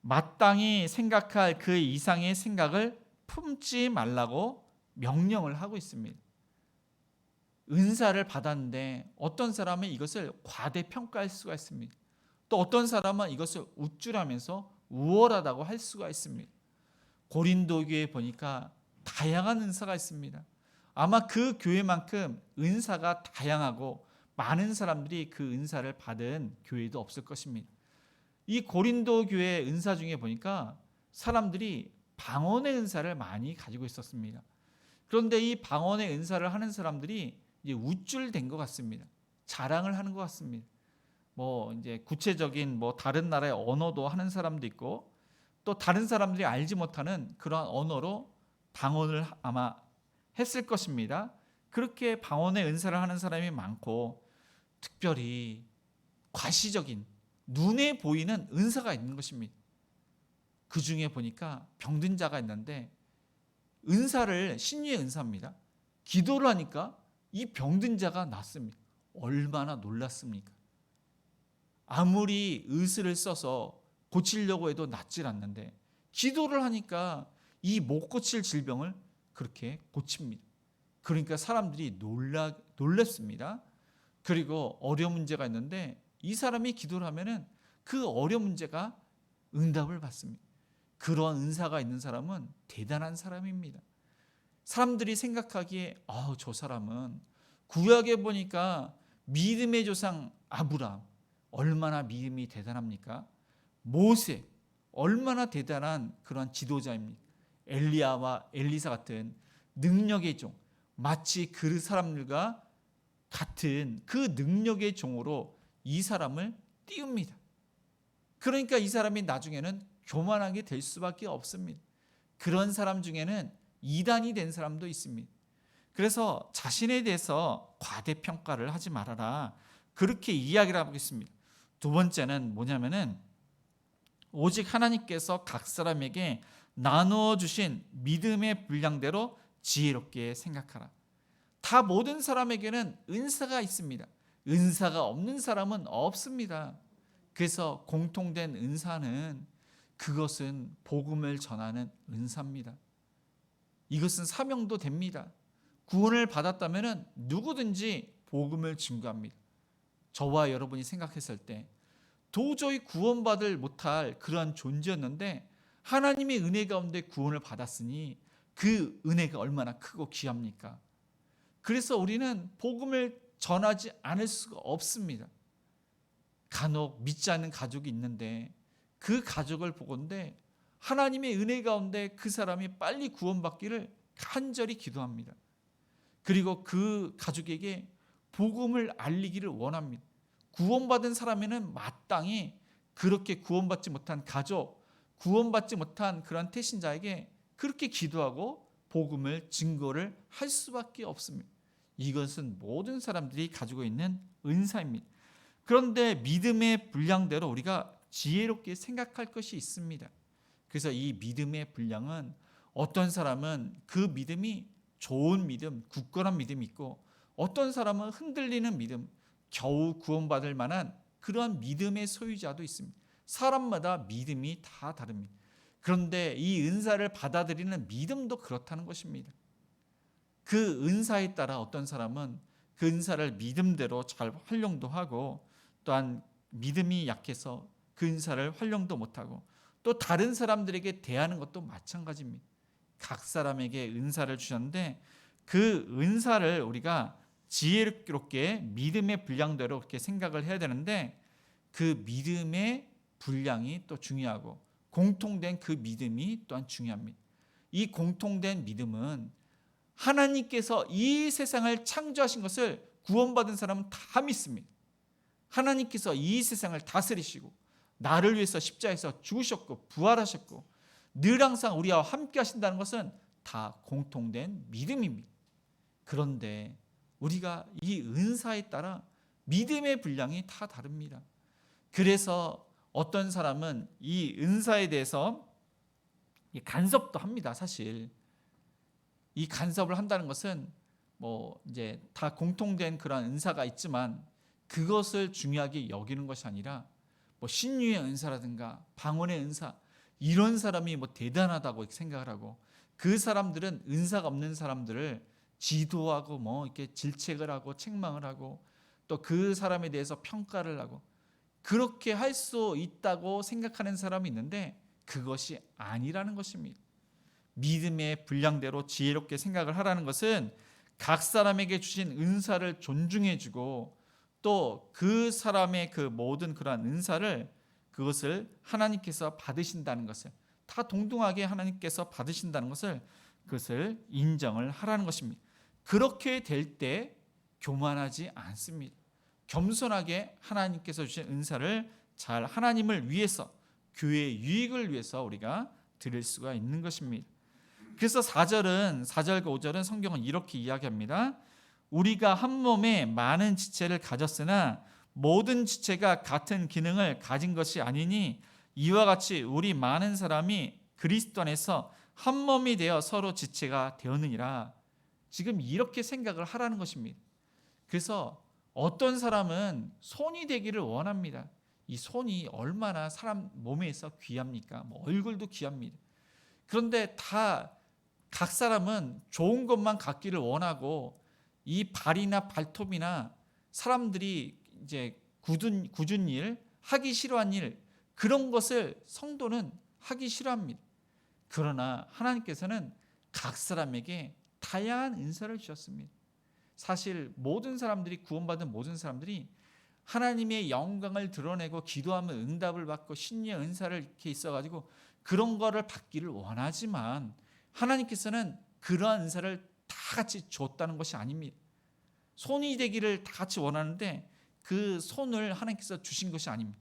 Speaker 3: 마땅히 생각할 그 이상의 생각을 품지 말라고 명령을 하고 있습니다. 은사를 받았는데 어떤 사람은 이것을 과대평가할 수가 있습니다. 또 어떤 사람은 이것을 우쭐하면서 우월하다고 할 수가 있습니다. 고린도 교회에 보니까 다양한 은사가 있습니다. 아마 그 교회만큼 은사가 다양하고 많은 사람들이 그 은사를 받은 교회도 없을 것입니다. 이 고린도 교회 은사 중에 보니까 사람들이 방언의 은사를 많이 가지고 있었습니다. 그런데 이 방언의 은사를 하는 사람들이 이제 우쭐된 것 같습니다. 자랑을 하는 것 같습니다. 뭐 이제 구체적인 뭐 다른 나라의 언어도 하는 사람도 있고 또 다른 사람들이 알지 못하는 그러한 언어로 방언을 아마 했을 것입니다. 그렇게 방언의 은사를 하는 사람이 많고 특별히 과시적인 눈에 보이는 은사가 있는 것입니다. 그 중에 보니까 병든 자가 있는데 은사를 신유의 은사입니다. 기도를 하니까 이 병든 자가 낫습니다. 얼마나 놀랐습니까? 아무리 의술을 써서 고치려고 해도 낫질 않는데 기도를 하니까 이 못 고칠 질병을 그렇게 고칩니다. 그러니까 사람들이 놀랍습니다. 그리고 어려운 문제가 있는데 이 사람이 기도를 하면은 그 어려운 문제가 응답을 받습니다. 그런 은사가 있는 사람은 대단한 사람입니다. 사람들이 생각하기에 저 사람은 구약에 보니까 믿음의 조상 아브라함 얼마나 믿음이 대단합니까? 모세 얼마나 대단한 그런 지도자입니까? 엘리야와 엘리사 같은 능력의 종 마치 그 사람들과 같은 그 능력의 종으로 이 사람을 띄웁니다. 그러니까 이 사람이 나중에는 교만하게 될 수밖에 없습니다. 그런 사람 중에는 이단이 된 사람도 있습니다. 그래서 자신에 대해서 과대평가를 하지 말아라. 그렇게 이야기를 하고 있습니다. 두 번째는 뭐냐면은 오직 하나님께서 각 사람에게 나누어 주신 믿음의 분량대로 지혜롭게 생각하라. 다 모든 사람에게는 은사가 있습니다. 은사가 없는 사람은 없습니다. 그래서 공통된 은사는 그것은 복음을 전하는 은사입니다. 이것은 사명도 됩니다. 구원을 받았다면 누구든지 복음을 증거합니다. 저와 여러분이 생각했을 때 도저히 구원받을 못할 그러한 존재였는데 하나님의 은혜 가운데 구원을 받았으니 그 은혜가 얼마나 크고 귀합니까? 그래서 우리는 복음을 전하지 않을 수가 없습니다. 간혹 믿지 않는 가족이 있는데 그 가족을 보건대 하나님의 은혜 가운데 그 사람이 빨리 구원받기를 간절히 기도합니다. 그리고 그 가족에게 복음을 알리기를 원합니다. 구원받은 사람에는 마땅히 그렇게 구원받지 못한 가족, 구원받지 못한 그런 태신자에게 그렇게 기도하고 복음을 증거를 할 수밖에 없습니다. 이것은 모든 사람들이 가지고 있는 은사입니다. 그런데 믿음의 분량대로 우리가 지혜롭게 생각할 것이 있습니다. 그래서 이 믿음의 분량은 어떤 사람은 그 믿음이 좋은 믿음, 굳건한 믿음이 있고 어떤 사람은 흔들리는 믿음, 겨우 구원받을 만한 그러한 믿음의 소유자도 있습니다. 사람마다 믿음이 다 다릅니다. 그런데 이 은사를 받아들이는 믿음도 그렇다는 것입니다. 그 은사에 따라 어떤 사람은 그 은사를 믿음대로 잘 활용도 하고 또한 믿음이 약해서 그 은사를 활용도 못하고 또 다른 사람들에게 대하는 것도 마찬가지입니다. 각 사람에게 은사를 주셨는데 그 은사를 우리가 지혜롭게 믿음의 분량대로 그렇게 생각을 해야 되는데 그 믿음의 분량이 또 중요하고 공통된 그 믿음이 또한 중요합니다. 이 공통된 믿음은 하나님께서 이 세상을 창조하신 것을 구원받은 사람은 다 믿습니다. 하나님께서 이 세상을 다스리시고 나를 위해서 십자가에서 죽으셨고 부활하셨고 늘 항상 우리와 함께 하신다는 것은 다 공통된 믿음입니다. 그런데 우리가 이 은사에 따라 믿음의 분량이 다 다릅니다. 그래서 어떤 사람은 이 은사에 대해서 간섭도 합니다. 사실 이 간섭을 한다는 것은 뭐 이제 다 공통된 그런 은사가 있지만 그것을 중요하게 여기는 것이 아니라 뭐 신유의 은사라든가 방언의 은사 이런 사람이 뭐 대단하다고 생각을 하고 그 사람들은 은사가 없는 사람들을 지도하고 뭐 이렇게 질책을 하고 책망을 하고 또 그 사람에 대해서 평가를 하고 그렇게 할 수 있다고 생각하는 사람이 있는데 그것이 아니라는 것입니다. 믿음의 분량대로 지혜롭게 생각을 하라는 것은 각 사람에게 주신 은사를 존중해주고 또 그 사람의 그 모든 그러한 은사를 그것을 하나님께서 받으신다는 것을 다 동등하게 하나님께서 받으신다는 것을 그것을 인정을 하라는 것입니다. 그렇게 될 때 교만하지 않습니다. 겸손하게 하나님께서 주신 은사를 잘 하나님을 위해서 교회의 유익을 위해서 우리가 드릴 수가 있는 것입니다. 그래서 4절과 5절은 성경은 이렇게 이야기합니다. 우리가 한 몸에 많은 지체를 가졌으나 모든 지체가 같은 기능을 가진 것이 아니니 이와 같이 우리 많은 사람이 그리스도 안에서 한 몸이 되어 서로 지체가 되었느니라. 지금 이렇게 생각을 하라는 것입니다. 그래서 어떤 사람은 손이 되기를 원합니다. 이 손이 얼마나 사람 몸에서 귀합니까? 얼굴도 귀합니다. 그런데 다 각 사람은 좋은 것만 갖기를 원하고 이 발이나 발톱이나 사람들이 이제 굳은 일, 하기 싫어한 일, 그런 것을 성도는 하기 싫어합니다. 그러나 하나님께서는 각 사람에게 다양한 은사를 주셨습니다. 사실 모든 사람들이 구원받은 모든 사람들이 하나님의 영광을 드러내고 기도하면 응답을 받고 신의 은사를 이렇게 있어가지고 그런 거를 받기를 원하지만 하나님께서는 그러한 은사를 다 같이 줬다는 것이 아닙니다. 손이 되기를 다 같이 원하는데 그 손을 하나님께서 주신 것이 아닙니다.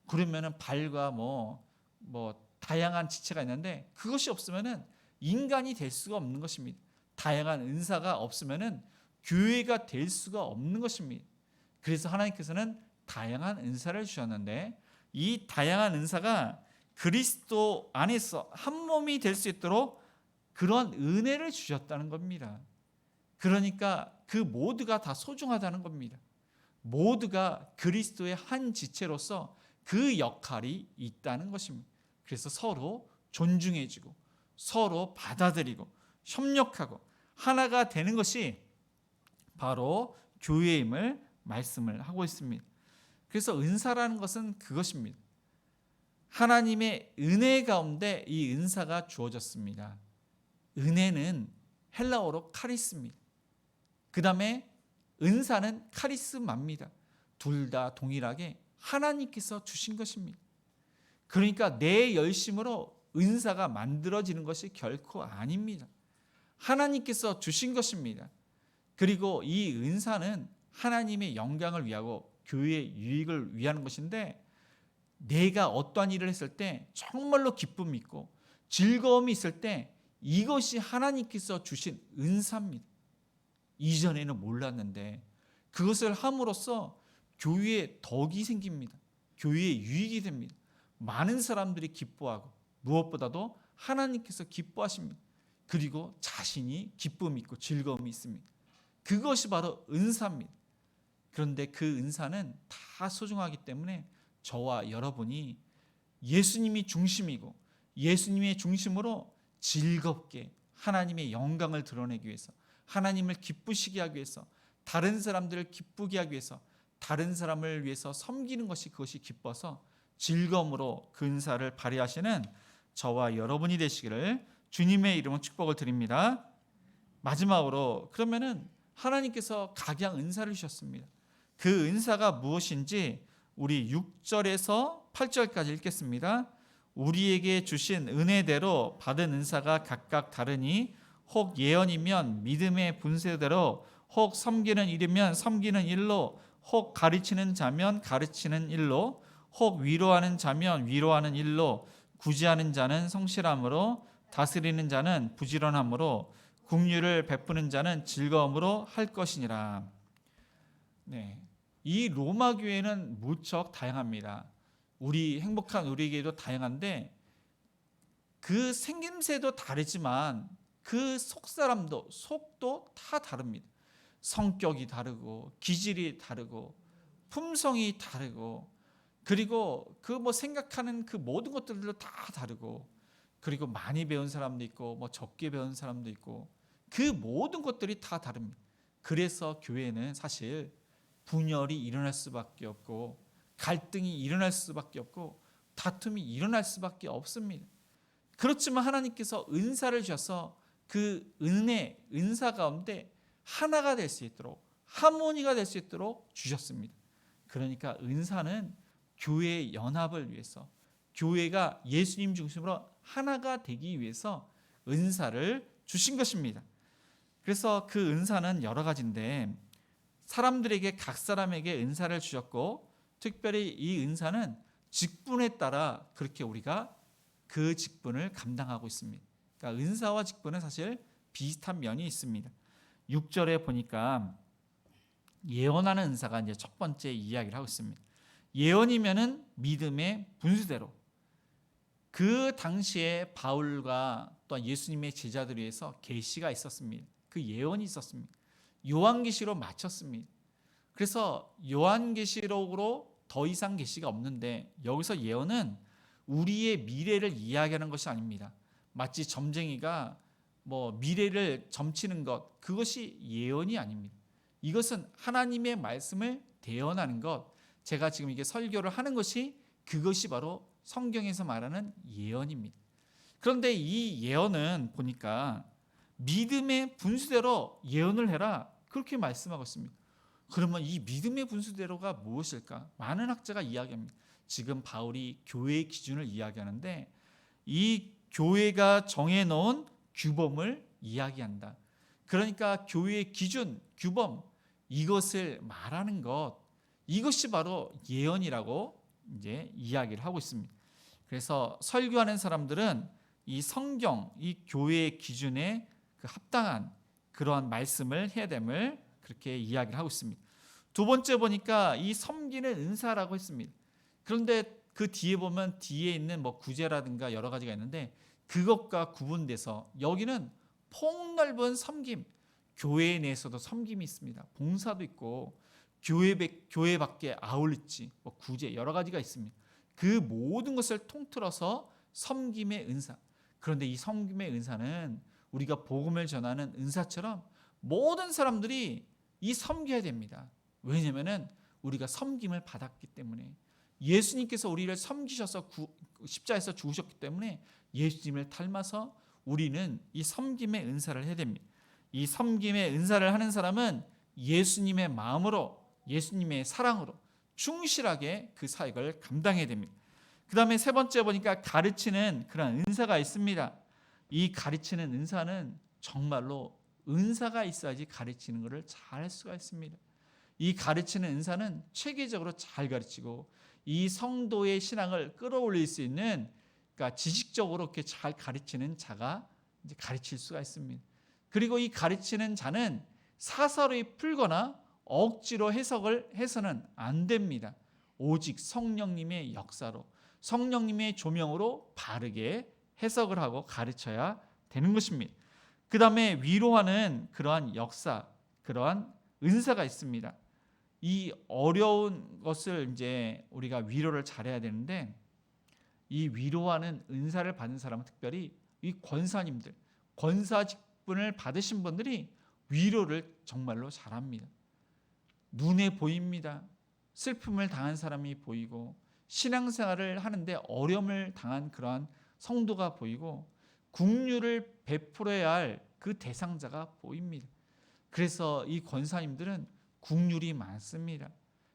Speaker 3: 그러면은 발과 뭐 다양한 지체가 있는데 그것이 없으면은 인간이 될 수가 없는 것입니다. 다양한 은사가 없으면은 교회가 될 수가 없는 것입니다. 그래서 하나님께서는 다양한 은사를 주셨는데 이 다양한 은사가 그리스도 안에서 한 몸이 될 수 있도록 그런 은혜를 주셨다는 겁니다. 그러니까 그 모두가 다 소중하다는 겁니다. 모두가 그리스도의 한 지체로서 그 역할이 있다는 것입니다. 그래서 서로 존중해주고 서로 받아들이고 협력하고 하나가 되는 것이 바로 교회임을 말씀을 하고 있습니다. 그래서 은사라는 것은 그것입니다. 하나님의 은혜 가운데 이 은사가 주어졌습니다. 은혜는 헬라어로 카리스입니다. 그 다음에 은사는 카리스마입니다. 둘 다 동일하게 하나님께서 주신 것입니다. 그러니까 내 열심으로 은사가 만들어지는 것이 결코 아닙니다. 하나님께서 주신 것입니다. 그리고 이 은사는 하나님의 영광을 위하고 교회의 유익을 위하는 것인데 내가 어떠한 일을 했을 때 정말로 기쁨이 있고 즐거움이 있을 때 이것이 하나님께서 주신 은사입니다. 이전에는 몰랐는데 그것을 함으로써 교회에 덕이 생깁니다. 교회에 유익이 됩니다. 많은 사람들이 기뻐하고 무엇보다도 하나님께서 기뻐하십니다. 그리고 자신이 기쁨이 있고 즐거움이 있습니다. 그것이 바로 은사입니다. 그런데 그 은사는 다 소중하기 때문에 저와 여러분이 예수님이 중심이고 예수님의 중심으로 즐겁게 하나님의 영광을 드러내기 위해서 하나님을 기쁘시게 하기 위해서 다른 사람들을 기쁘게 하기 위해서 다른 사람을 위해서 섬기는 것이 그것이 기뻐서 즐거움으로 그 은사를 발휘하시는 저와 여러분이 되시기를 주님의 이름으로 축복을 드립니다. 마지막으로 그러면은 하나님께서 각양 은사를 주셨습니다. 그 은사가 무엇인지 우리 6절에서 8절까지 읽겠습니다. 우리에게 주신 은혜대로 받은 은사가 각각 다르니 혹 예언이면 믿음의 분쇄대로 혹 섬기는 일이면 섬기는 일로 혹 가르치는 자면 가르치는 일로 혹 위로하는 자면 위로하는 일로 구제하는 자는 성실함으로 다스리는 자는 부지런함으로 긍휼을 베푸는 자는 즐거움으로 할 것이니라. 네, 이 로마 교회는 무척 다양합니다. 우리 행복한 우리에게도 다양한데 그 생김새도 다르지만 그 속사람도 속도 다 다릅니다. 성격이 다르고 기질이 다르고 품성이 다르고 그리고 그 생각하는 그 모든 것들도 다 다르고 그리고 많이 배운 사람도 있고 적게 배운 사람도 있고 그 모든 것들이 다 다릅니다. 그래서 교회는 사실 분열이 일어날 수밖에 없고 갈등이 일어날 수밖에 없고 다툼이 일어날 수밖에 없습니다. 그렇지만 하나님께서 은사를 주셔서 그 은사 가운데 하나가 될 수 있도록, 하모니가 될 수 있도록 주셨습니다. 그러니까 은사는 교회의 연합을 위해서, 교회가 예수님 중심으로 하나가 되기 위해서 은사를 주신 것입니다. 그래서 그 은사는 여러 가지인데 사람들에게 각 사람에게 은사를 주셨고, 특별히 이 은사는 직분에 따라 그렇게 우리가 그 직분을 감당하고 있습니다. 그러니까 은사와 직분은 사실 비슷한 면이 있습니다. 6절에 보니까 예언하는 은사가 이제 첫 번째 이야기를 하고 있습니다. 예언이면은 믿음의 분수대로, 그 당시에 바울과 또한 예수님의 제자들 위해서 계시가 있었습니다. 그 예언이 있었습니다. 요한계시로 마쳤습니다. 그래서 요한계시록으로 더 이상 계시가 없는데, 여기서 예언은 우리의 미래를 이야기하는 것이 아닙니다. 마치 점쟁이가 미래를 점치는 것, 그것이 예언이 아닙니다. 이것은 하나님의 말씀을 대언하는 것, 제가 지금 이게 설교를 하는 것이, 그것이 바로 성경에서 말하는 예언입니다. 그런데 이 예언은 보니까 믿음의 분수대로 예언을 해라, 그렇게 말씀하고 있습니다. 그러면 이 믿음의 분수대로가 무엇일까? 많은 학자가 이야기합니다. 지금 바울이 교회의 기준을 이야기하는데, 이 교회가 정해놓은 규범을 이야기한다. 그러니까 교회의 기준, 규범, 이것을 말하는 것, 이것이 바로 예언이라고 이제 이야기를 하고 있습니다. 그래서 설교하는 사람들은 이 성경, 이 교회의 기준에 그 합당한 그러한 말씀을 해야 됨을 그렇게 이야기를 하고 있습니다. 두 번째 보니까 이 섬기는 은사라고 했습니다. 그런데 그 뒤에 보면 뒤에 있는 구제라든가 여러 가지가 있는데, 그것과 구분돼서 여기는 폭넓은 섬김, 교회 내에서도 섬김이 있습니다. 봉사도 있고 교회 밖에 아울리지, 구제 여러 가지가 있습니다. 그 모든 것을 통틀어서 섬김의 은사. 그런데 이 섬김의 은사는 우리가 복음을 전하는 은사처럼 모든 사람들이 이 섬겨야 됩니다. 왜냐하면 우리가 섬김을 받았기 때문에, 예수님께서 우리를 섬기셔서 십자가에서 죽으셨기 때문에 예수님을 닮아서 우리는 이 섬김의 은사를 해야 됩니다. 이 섬김의 은사를 하는 사람은 예수님의 마음으로, 예수님의 사랑으로 충실하게 그 사역을 감당해야 됩니다. 그 다음에 세 번째 보니까 가르치는 그런 은사가 있습니다. 이 가르치는 은사는 정말로 은사가 있어야지 가르치는 것을 잘 할 수가 있습니다. 이 가르치는 은사는 체계적으로 잘 가르치고, 이 성도의 신앙을 끌어올릴 수 있는, 그러니까 지식적으로 이렇게 잘 가르치는 자가 이제 가르칠 수가 있습니다. 그리고 이 가르치는 자는 사사로이 풀거나 억지로 해석을 해서는 안 됩니다. 오직 성령님의 역사로, 성령님의 조명으로 바르게 해석을 하고 가르쳐야 되는 것입니다. 그 다음에 위로하는 그러한 역사, 그러한 은사가 있습니다. 이 어려운 것을 이제 우리가 위로를 잘해야 되는데, 이 위로하는 은사를 받은 사람은 특별히 이 권사님들, 권사 직분을 받으신 분들이 위로를 정말로 잘합니다. 눈에 보입니다. 슬픔을 당한 사람이 보이고, 신앙생활을 하는데 어려움을 당한 그러한 성도가 보이고, 긍휼을 베풀어야 할 그 대상자가 보입니다. 그래서 이 권사님들은 긍휼이 많습니다.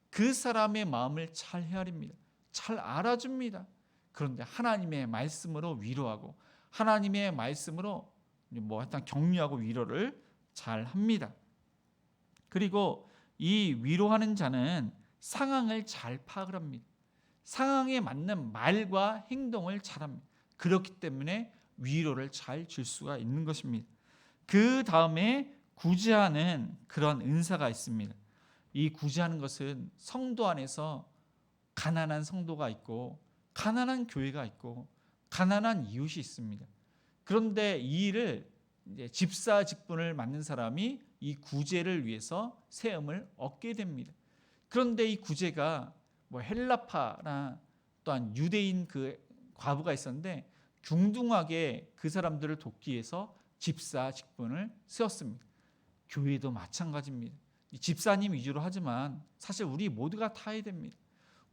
Speaker 3: 그 사람의 마음을 잘 헤아립니다. 잘 알아줍니다. 그런데 하나님의 말씀으로 위로하고, 하나님의 말씀으로 하여튼 격려하고 위로를 잘 합니다. 그리고 이 위로하는 자는 상황을 잘 파악을 합니다. 상황에 맞는 말과 행동을 잘합니다. 그렇기 때문에 위로를 잘 줄 수가 있는 것입니다. 그 다음에 구제하는 그런 은사가 있습니다. 이 구제하는 것은 성도 안에서 가난한 성도가 있고, 가난한 교회가 있고, 가난한 이웃이 있습니다. 그런데 이 일을 이제 집사 직분을 맡는 사람이 이 구제를 위해서 세움을 얻게 됩니다. 그런데 이 구제가 헬라파나 또한 유대인 그 과부가 있었는데, 중등하게 그 사람들을 돕기 위해서 집사 직분을 세웠습니다. 교회도 마찬가지입니다. 집사님 위주로 하지만 사실 우리 모두가 다 해야 됩니다.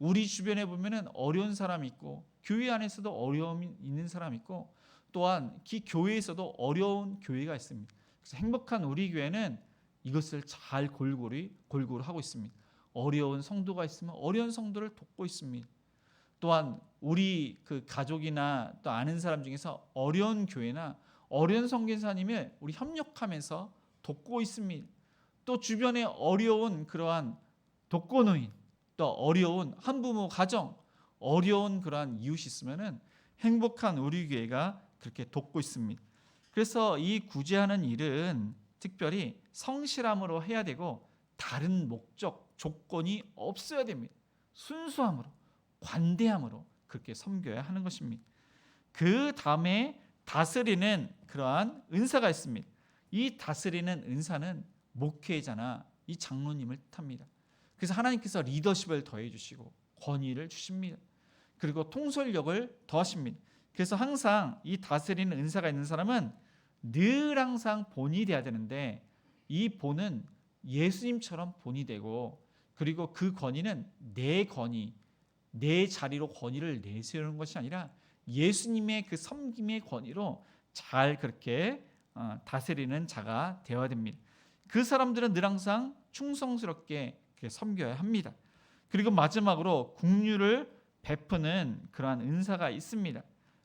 Speaker 3: 우리 주변에 보면은 어려운 사람이 있고 교회 안에서도 어려움이 있는 사람이 있고 또한 그 교회에서도 어려운 교회가 있습니다. 그래서 행복한 우리 교회는 이것을 잘 골고루 하고 있습니다. 어려운 성도가 있으면 어려운 성도를 돕고 있습니다. 또한 우리 그 가족이나 또 아는 사람 중에서 어려운 교회나 어려운 선교사님을 우리 협력하면서 돕고 있습니다. 또 주변에 어려운 그러한 독거노인, 또 어려운 한부모 가정, 어려운 그러한 이웃이 있으면은 행복한 우리 교회가 그렇게 돕고 있습니다. 그래서 이 구제하는 일은 특별히 성실함으로 해야 되고 다른 목적, 조건이 없어야 됩니다. 순수함으로, 관대함으로 그렇게 섬겨야 하는 것입니다. 그 다음에 다스리는 그러한 은사가 있습니다. 이 다스리는 은사는 목회자나 이 장로님을 뜻합니다. 그래서 하나님께서 리더십을 더해 주시고 권위를 주십니다. 그리고 통솔력을 더하십니다. 그래서 항상 이 다스리는 은사가 있는 사람은 늘 항상 본이 돼야 되는데 이 본은 예수님처럼 본이 되고 그리고 그 권위는 내 권위, 내 자리로 권위를 내세우는 것이 아니라 예수님의 그 섬김의 권위로 잘 그렇게 다스리는 자가 되어야 됩니다. 그 사람들은 늘 항상 충성스럽게 섬겨야 합니다. 그리고 마지막으로 긍휼을 베푸는 그러한 은사가 있습니다.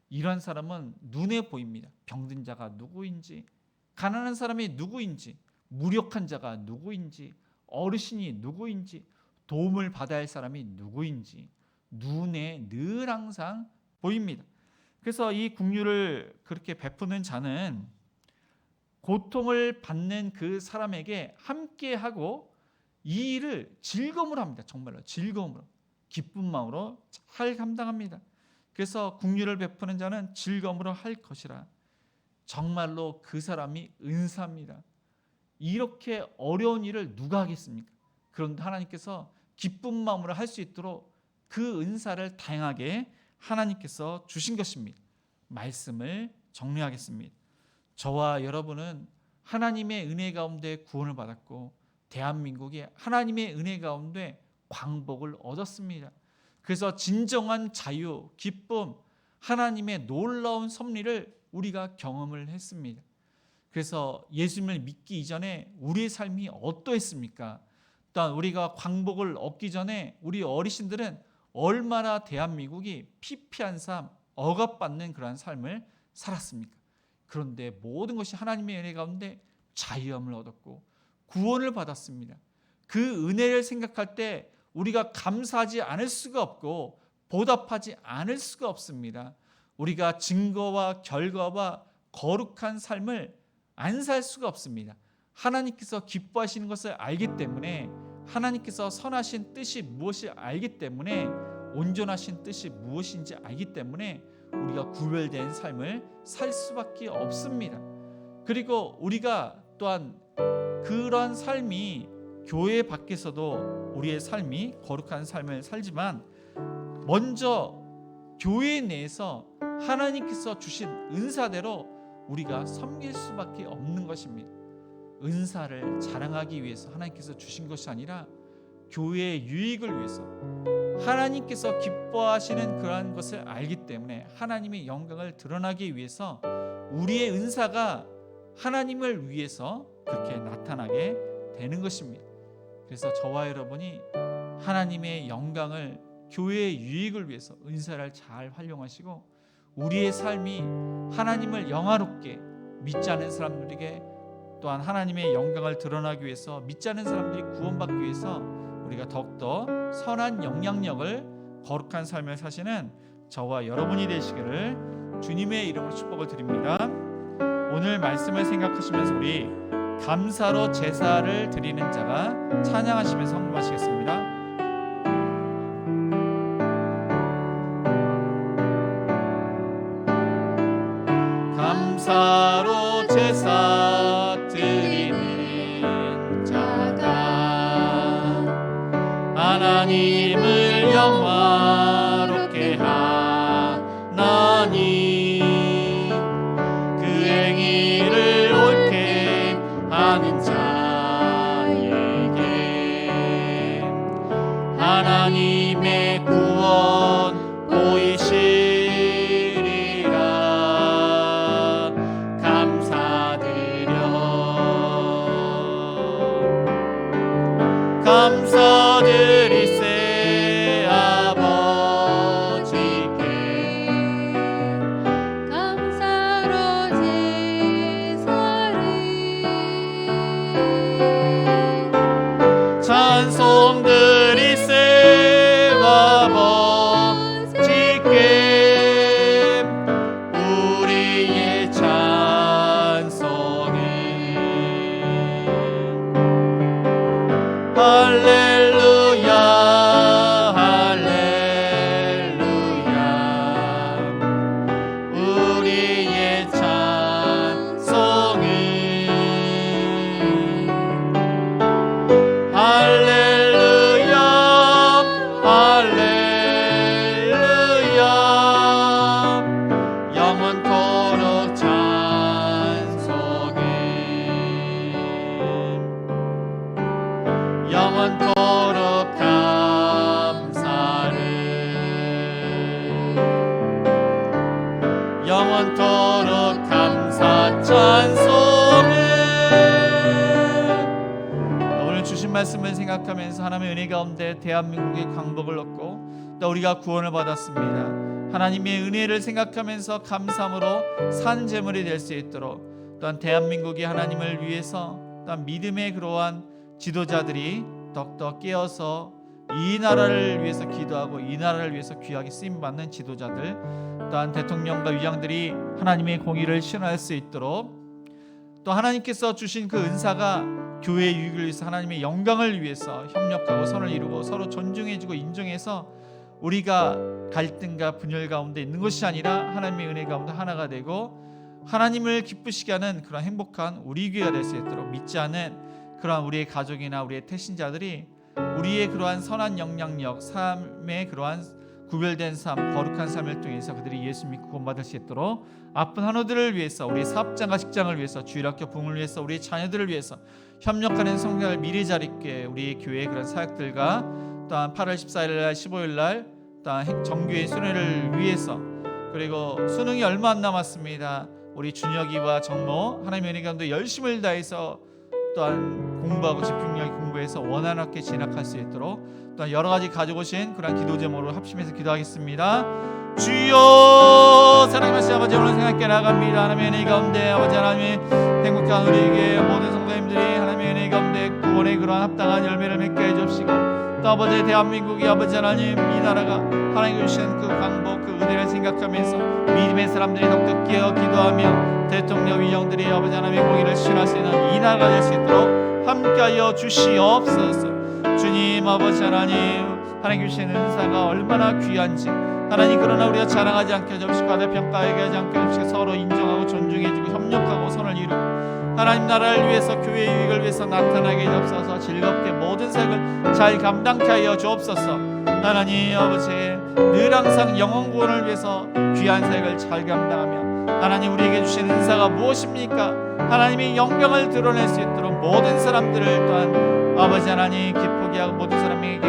Speaker 3: 이런 사람은 눈에 보입니다. 병든 자가 누구인지, 가난한 사람이 누구인지, 무력한 자가 누구인지, 어르신이 누구인지, 도움을 받아야 할 사람이 누구인지 눈에 늘 항상 보입니다. 그래서 이 긍휼을 그렇게 베푸는 자는 고통을 받는 그 사람에게 함께하고 이 일을 즐거움으로 합니다. 정말로 즐거움으로, 기쁜 마음으로 잘 감당합니다. 그래서 긍휼을 베푸는 자는 즐거움으로 할 것이라. 정말로 그 사람이 은사입니다. 이렇게 어려운 일을 누가 하겠습니까? 그런데 하나님께서 기쁜 마음으로 할 수 있도록 그 은사를 다양하게 하나님께서 주신 것입니다. 말씀을 정리하겠습니다. 저와 여러분은 하나님의 은혜 가운데 구원을 받았고 대한민국이 하나님의 은혜 가운데 광복을 얻었습니다. 그래서 진정한 자유, 기쁨, 하나님의 놀라운 섭리를 우리가 경험을 했습니다. 그래서 예수님을 믿기 이전에 우리의 삶이 어떠했습니까? 또한 우리가 광복을 얻기 전에 우리 어르신들은 얼마나 대한민국이 피폐한 삶, 억압받는 그러한 삶을 살았습니까? 그런데 모든 것이 하나님의 은혜 가운데 자유함을 얻었고 구원을 받았습니다. 그 은혜를 생각할 때 우리가 감사하지 않을 수가 없고 보답하지 않을 수가 없습니다. 우리가 증거와 결과와 거룩한 삶을 안 살 수가 없습니다. 하나님께서 기뻐하시는 것을 알기 때문에, 하나님께서 선하신 뜻이 무엇이 알기 때문에, 온전하신 뜻이 무엇인지 알기 때문에 우리가 구별된 삶을 살 수밖에 없습니다. 그리고 우리가 또한 그런 삶이 교회 밖에서도 우리의 삶이 거룩한 삶을 살지만 먼저 교회 내에서 하나님께서 주신 은사대로 우리가 섬길 수밖에 없는 것입니다. 은사를 자랑하기 위해서 하나님께서 주신 것이 아니라 교회의 유익을 위해서, 하나님께서 기뻐하시는 그러한 것을 알기 때문에 하나님의 영광을 드러나기 위해서 우리의 은사가 하나님을 위해서 그렇게 나타나게 되는 것입니다. 그래서 저와 여러분이 하나님의 영광을, 교회의 유익을 위해서 은사를 잘 활용하시고 우리의 삶이 하나님을 영화롭게, 믿지 않는 사람들에게 또한 하나님의 영광을 드러나기 위해서, 믿지 않는 사람들이 구원받기 위해서 우리가 더욱더 선한 영향력을, 거룩한 삶을 사시는 저와 여러분이 되시기를 주님의 이름으로 축복을 드립니다. 오늘 말씀을 생각하시면서 우리 감사로 제사를 드리는 자가 찬양하시면서 헌금하시겠습니다. 감사로 제사 드리는 자가 하나님을 영화롭게 하나니 그 행위를 옳게 하는 자에게 하나님의 감사드리세 아버지께
Speaker 1: 감사로 제사를
Speaker 3: 찬송 드리세 아버지께 우리의 찬송은 할렐루야 할렐루야 우리의 찬송은 할렐루야 할렐루야 영원토록 찬송은 영원토록 감사를 영원토록 감사 찬송을 오늘 주신 말씀을 생각하면서 하나님의 은혜 가운데 대한민국의 강복을 얻고 또 우리가 구원을 받았습니다. 하나님의 은혜를 생각하면서 감사함으로 산 제물이 될 수 있도록 또한 대한민국이 하나님을 위해서 또한 믿음의 그러한 지도자들이 더욱더 깨어서 이 나라를 위해서 기도하고 이 나라를 위해서 귀하게 쓰임받는 지도자들 또한 대통령과 위장들이 하나님의 공의를 실현할 수 있도록 또 하나님께서 주신 그 은사가 교회의 유익을 위해서 하나님의 영광을 위해서 협력하고 선을 이루고 서로 존중해주고 인정해서 우리가 갈등과 분열 가운데 있는 것이 아니라 하나님의 은혜 가운데 하나가 되고 하나님을 기쁘시게 하는 그런 행복한 우리 교회가 될 수 있도록 믿지 않은 그러한 우리의 가족이나 우리의 태신자들이 우리의 그러한 선한 영향력, 삶의 그러한 구별된 삶, 거룩한 삶을 통해서 그들이 예수 믿고 구원받을 수 있도록 아픈 한우들을 위해서, 우리의 사업장과 직장을 위해서, 주일학교 부흥을 위해서, 우리의 자녀들을 위해서 협력하는 성령을 미리 자리께 우리 교회의 그런 사역들과 또한 8월 14일 날 15일 날 또한 정교회 수련회를 위해서 그리고 수능이 얼마 안 남았습니다. 우리 준혁이와 정모 하나님의 은혜 가운데 열심을 다해서 또한 공부하고 집중력 공부해서 원활하게 진학할 수 있도록 또한 여러 가지 가져오신 그런 기도 제목으로 합심해서 기도하겠습니다. 주여 사랑하신 아버지 오늘 생각해 나갑니다. 하나님의 은혜 가운데 아버지 하나님의 행복한 우리에게 모든 성도님들이 하나님의 은혜 가운데 구원의 그러한 합당한 열매를 맺게 해주시고 또 아버지 대한민국이 아버지 하나님 이 나라가 하나님 주신 그 강복 그 은혜를 생각하면서 믿음의 사람들이 더욱더 깨어 기도하며 대통령 위정들이 아버지 하나님의 공의를 실현할 수 있는 이 나라가 될 수 있도록 함께하여 주시옵소서. 주님 아버지 하나님 주신 은사가 얼마나 귀한지 하나님 그러나 우리가 자랑하지 않게 해주시고 과대평가하게 하지 않게 해주시고 서로 인정하고 존중해주고 협력하고 선을 이루고 하나님 나라를 위해서 교회의 유익을 위해서 나타나게 해주옵소서. 즐겁게 모든 사역을 잘 감당케 하여 주옵소서. 하나님 아버지 늘 항상 영혼 구원을 위해서 귀한 사역을 잘 감당하며 하나님 우리에게 주신 은사가 무엇입니까? 하나님의 영광을 드러낼 수 있도록 모든 사람들을 또한 아버지 하나님 기쁘게 하고 모든 사람에게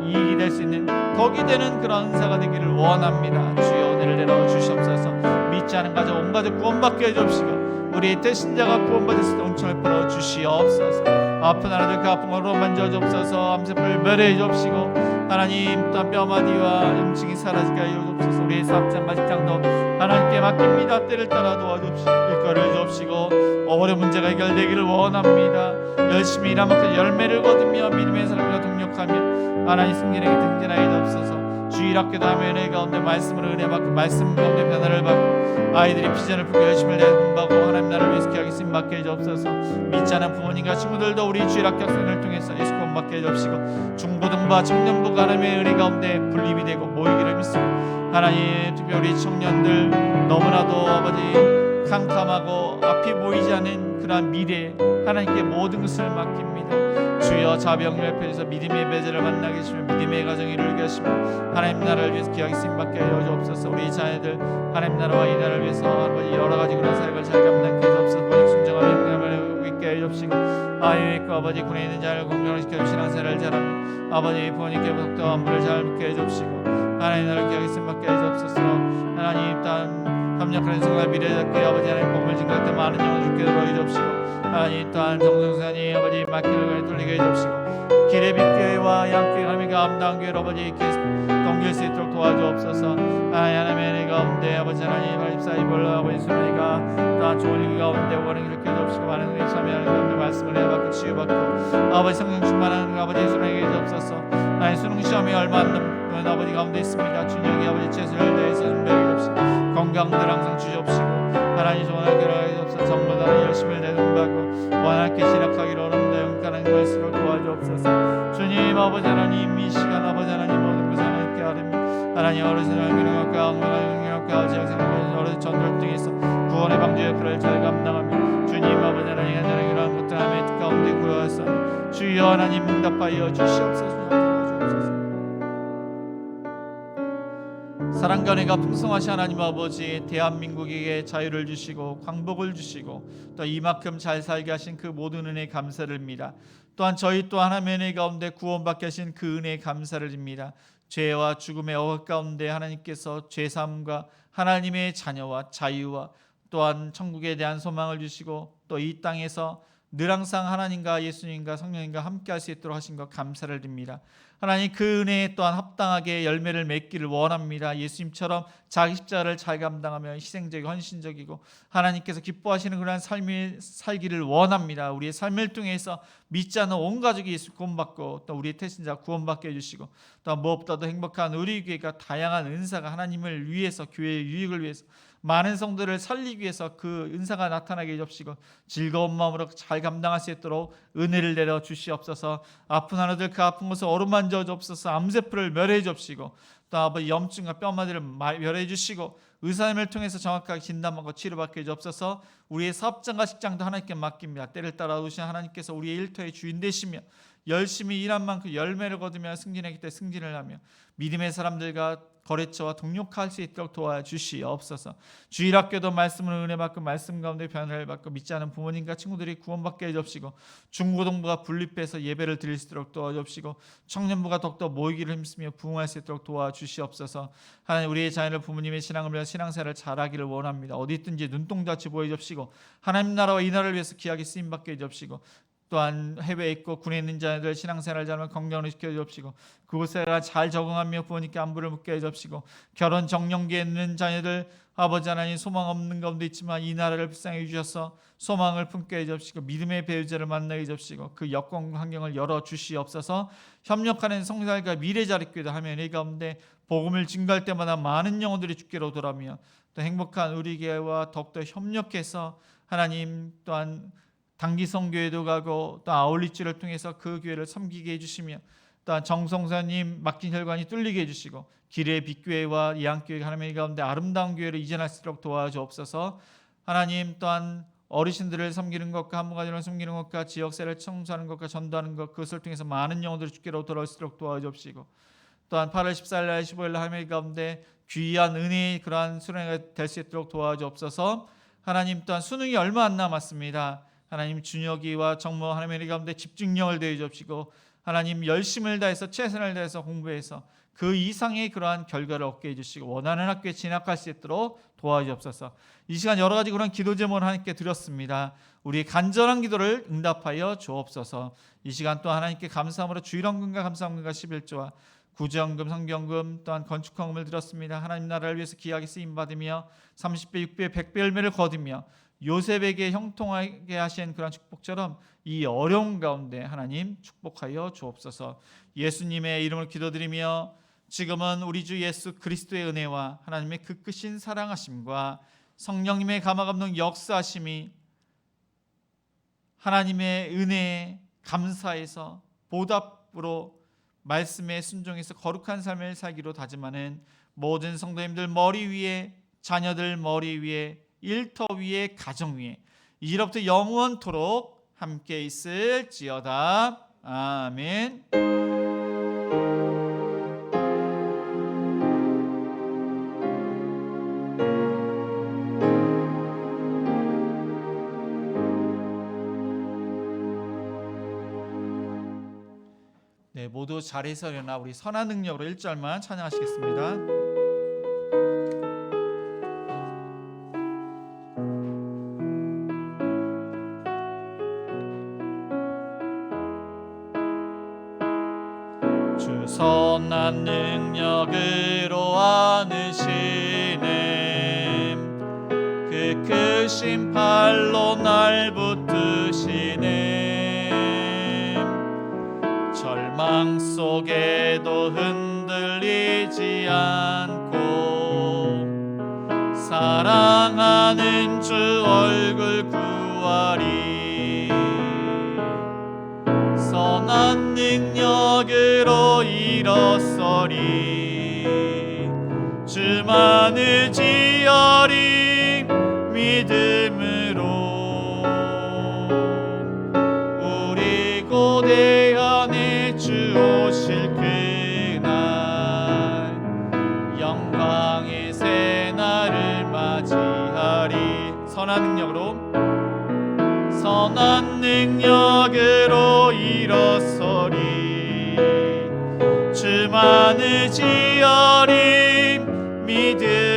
Speaker 3: 이익이 될 수 있는 덕이 되는 그런 은사가 되기를 원합니다. 주여 은혜를 내려 주시옵소서. 믿지 않은 가족 온 가족 구원받게 해주시고 우리 태신자가 구원받을 수 있도록 은총을 풀어 주시옵소서. 아픈 하나들 그 아픔으로 만져주옵소서. 암세풀 멸해 주옵시고 하나님 또한 뼈마디와 염증이 사라지게 하여 주옵소서. 우리의 사업장과 직장도 하나님께 맡깁니다. 때를 따라 도와주옵시고 일거리를 주옵시고 어려운 문제가 해결되기를 원합니다. 열심히 일한 만큼 열매를 거두며 믿음의 사람과 동력하며 하나님 승진에게 등진하게 주옵소서. 주일학교도 하며 은혜 가운데 말씀으로 은혜 받고 말씀 가운데 변화를 받고 아이들이 비전을 풀고 열심을 내어 공부하고 하나님 나라를 위해서 기하게 쓰임받게 해주옵소서. 믿지 않은 부모님과 친구들도 우리 주일학교 학생을 통해서 예수 구원받게 해주옵시고 중고등부와 청년부가 하나님의 은혜 가운데 분립이 되고 모이기를 믿습니다. 하나님 특별히 우리 청년들 너무나도 아버지 캄캄하고 앞이 보이지 않는 그러한 미래 하나님께 모든 것을 맡깁니다. 주여 자비형률 편에서 믿음의 배제를 만나게 해주시며 믿음의 가정을 이루게 하시며 하나님 나라를 위해서 귀하게 쓰임받게 하여 주옵소서. 우리 자녀들 하나님 나라와 이 나라를 위해서 아버지 여러 가지 그런 사역을 잘 감당케 해주옵소서. 본인 순정하며 영광을 있게 해주옵시고 아이고 아버지 군에 있는 자를 공경을 시켜주시는 세를 잘하며 아버지 부모님께 독도와 안부를 잘 묻게 해주옵시고 하나님 나라를 귀하게 쓰임받게 해주옵소서. 하나님 일단 협력하는 성과 미래답게 아버지 하나님 복음을 증거할 때 많은 영혼을 주께 들어 주옵시고 하나님 또한 정성산이 아버지 막힐 뚫리게 해주옵시고 길의 빛교회와 양교회 하나님의 아름다운 교회를 아버지 동길 수 있도록 도와주옵소서. 하나님의 내 가운데 아버지 하나님 사이벌 아버지 수련이가 또한 좋은 일 가운데 오가는 길을 켜주옵시고 많은 은혜 참여하는 가운데 말씀을 해받고 치유받고 아버지 성령 충만하는 아버지 수련에게 해주옵소서. 하나님 수능 시험이 얼마 안 남은 아버지 가운데 있습니다. 준혁이 아버지 최선을 다해서 준비하게 해주옵시고 건강들 항상 주시옵시고 하나님 좋은 학교를 하게 해주옵소서. 전부 다 열심히 내놓음받고 원하게 진학하기로 원합니다. 영가는 것으로 도와주옵소서. 주님 아버지 하나님 이 시간 아버지 하나님 모든 것을 하나님께 아뢰며 하나님 어르신을 기능할까 악명을 기능할까 제사는 어르신 전도를 통해서 구원의 방주 역할을 잘 감당하며 주님 아버지 하나님 간절히 이러한 것들 하나님의 뜻 가운데 구하사 주여 하나님 응답하여 주시옵소서. 사랑과 은혜가 풍성하신 하나님 아버지 대한민국에게 자유를 주시고 광복을 주시고 또 이만큼 잘 살게 하신 그 모든 은혜 감사를 드립니다. 또한 저희 또 하나님의 은혜 가운데 구원받게 하신 그 은혜 감사를 드립니다. 죄와 죽음의 어각 가운데 하나님께서 죄사함과 하나님의 자녀와 자유와 또한 천국에 대한 소망을 주시고 또 이 땅에서 늘 항상 하나님과 예수님과 성령님과 함께 할 수 있도록 하신 것 감사를 드립니다. 하나님 그 은혜에 또한 합당하게 열매를 맺기를 원합니다. 예수님처럼 자기 십자가를 잘 감당하며 희생적이고 헌신적이고 하나님께서 기뻐하시는 그러한 삶을 살기를 원합니다. 우리의 삶을 통해서 믿지 않는 온 가족이 예수 구원받고 또 우리의 태신자 구원받게 해주시고 또 무엇보다도 행복한 우리 교회가 다양한 은사가 하나님을 위해서 교회의 유익을 위해서 많은 성도를 살리기 위해서 그 은사가 나타나게 해주시고 즐거운 마음으로 잘 감당할 수 있도록 은혜를 내려 주시옵소서. 아픈 하나들 그 아픈 곳을 어루만져 주옵소서. 암세포를 멸해 주옵시고 또 아버지 염증과 뼈마디를 멸해 주시고 의사님을 통해서 정확하게 진단받고 치료받게 해주옵소서. 우리의 사업장과 직장도 하나님께 맡깁니다. 때를 따라 오신 하나님께서 우리의 일터의 주인 되시며 열심히 일한 만큼 열매를 거두며 승진하기 때문에 승진을 하며 믿음의 사람들과 거래처와 동력할 수 있도록 도와주시옵소서. 주일학교도 말씀을 은혜 받고 말씀 가운데 변화를 받고 믿지 않은 부모님과 친구들이 구원받게 해주시고 중고등부가 분립해서 예배를 드릴 수 있도록 도와주시고 청년부가 더욱더 모이기를 힘쓰며 부흥할 수 있도록 도와주시옵소서. 하나님 우리의 자녀를 부모님의 신앙을 위한 신앙생활을 잘하기를 원합니다. 어디 있든지 눈동자치 보여주시고 하나님 나라와 이 나라를 위해서 귀하게 쓰임받게 해주시고 또한 해외에 있고 군에 있는 자녀들 신앙생활을 잘하면 건강을 시켜주옵시고 그곳에 잘 적응하며 부모님께 안부를 묻게 해주옵시고 결혼 정년기에 있는 자녀들 아버지 하나님 소망 없는 가운데 있지만 이 나라를 불쌍히 주셔서 소망을 품게 해주옵시고 믿음의 배우자를 만나게 해주옵시고 그 여건 환경을 열어주시옵소서. 협력하는 성도들과 미래자립교회도 하며 이 가운데 복음을 증거할 때마다 많은 영혼들이 주께로 돌아오며 또 행복한 우리 교회와 더욱더 협력해서 하나님 또한 단기성교회도 가고 또 아울리치를 통해서 그 교회를 섬기게 해주시며 또한 정성사님 막힌 혈관이 뚫리게 해주시고 길의 빛교회와 이양교회 하나님의 가운데 아름다운 교회를 이전할 수 있도록 도와주옵소서. 하나님 또한 어르신들을 섬기는 것과 한무가족을 섬기는 것과 지역사회를 청소하는 것과 전도하는 것 그것을 통해서 많은 영혼들이 주께로 돌아올 수 있도록 도와주옵시고 또한 8월 14일 15일 하나님의 가운데 귀한 은혜의 그러한 수련회가 될 수 있도록 도와주옵소서. 하나님 또한 수능이 얼마 안 남았습니다. 하나님 준혁이와 정모 하나님의 가운데 집중력을 더해 주옵시고 하나님 열심을 다해서 최선을 다해서 공부해서 그 이상의 그러한 결과를 얻게 해주시고 원하는 학교에 진학할 수 있도록 도와주옵소서. 이 시간 여러 가지 그런 기도 제목을 하나님께 드렸습니다. 우리의 간절한 기도를 응답하여 주옵소서. 이 시간 또 하나님께 감사함으로 주일헌금과 감사헌금과 11조와 구제헌금, 성경금 또한 건축헌금을 드렸습니다. 하나님 나라를 위해서 귀하게 쓰임받으며 30배, 6배, 100배 열매를 거두며 요셉에게 형통하게 하신 그런 축복처럼 이 어려운 가운데 하나님 축복하여 주옵소서. 예수님의 이름을 기도드리며 지금은 우리 주 예수 그리스도의 은혜와 하나님의 그 크신 사랑하심과 성령님의 감화감동 역사하심이 하나님의 은혜에 감사해서 보답으로 말씀에 순종해서 거룩한 삶을 살기로 다짐하는 모든 성도님들 머리 위에 자녀들 머리 위에 일터 위에 가정 위에 이제부터 영원토록 함께 있을지어다. 아멘. 네, 모두 자리에서 일어나 우리 선한 능력으로 1절만 찬양하시겠습니다. 주 선한 능력으로 안으시네. 그 크신 팔로 날 붙드시네. 절망 속에도 흔들리지 않고 사랑하는 주 얼굴 구하리. 선한 능력으로 일어서리. 주만 의지하리. 믿음으로 우리 고대하네 주 오실 그날 영광의 새날을 맞이하리. 선한 능력으로 일어서리. 주만 의지하리. 믿음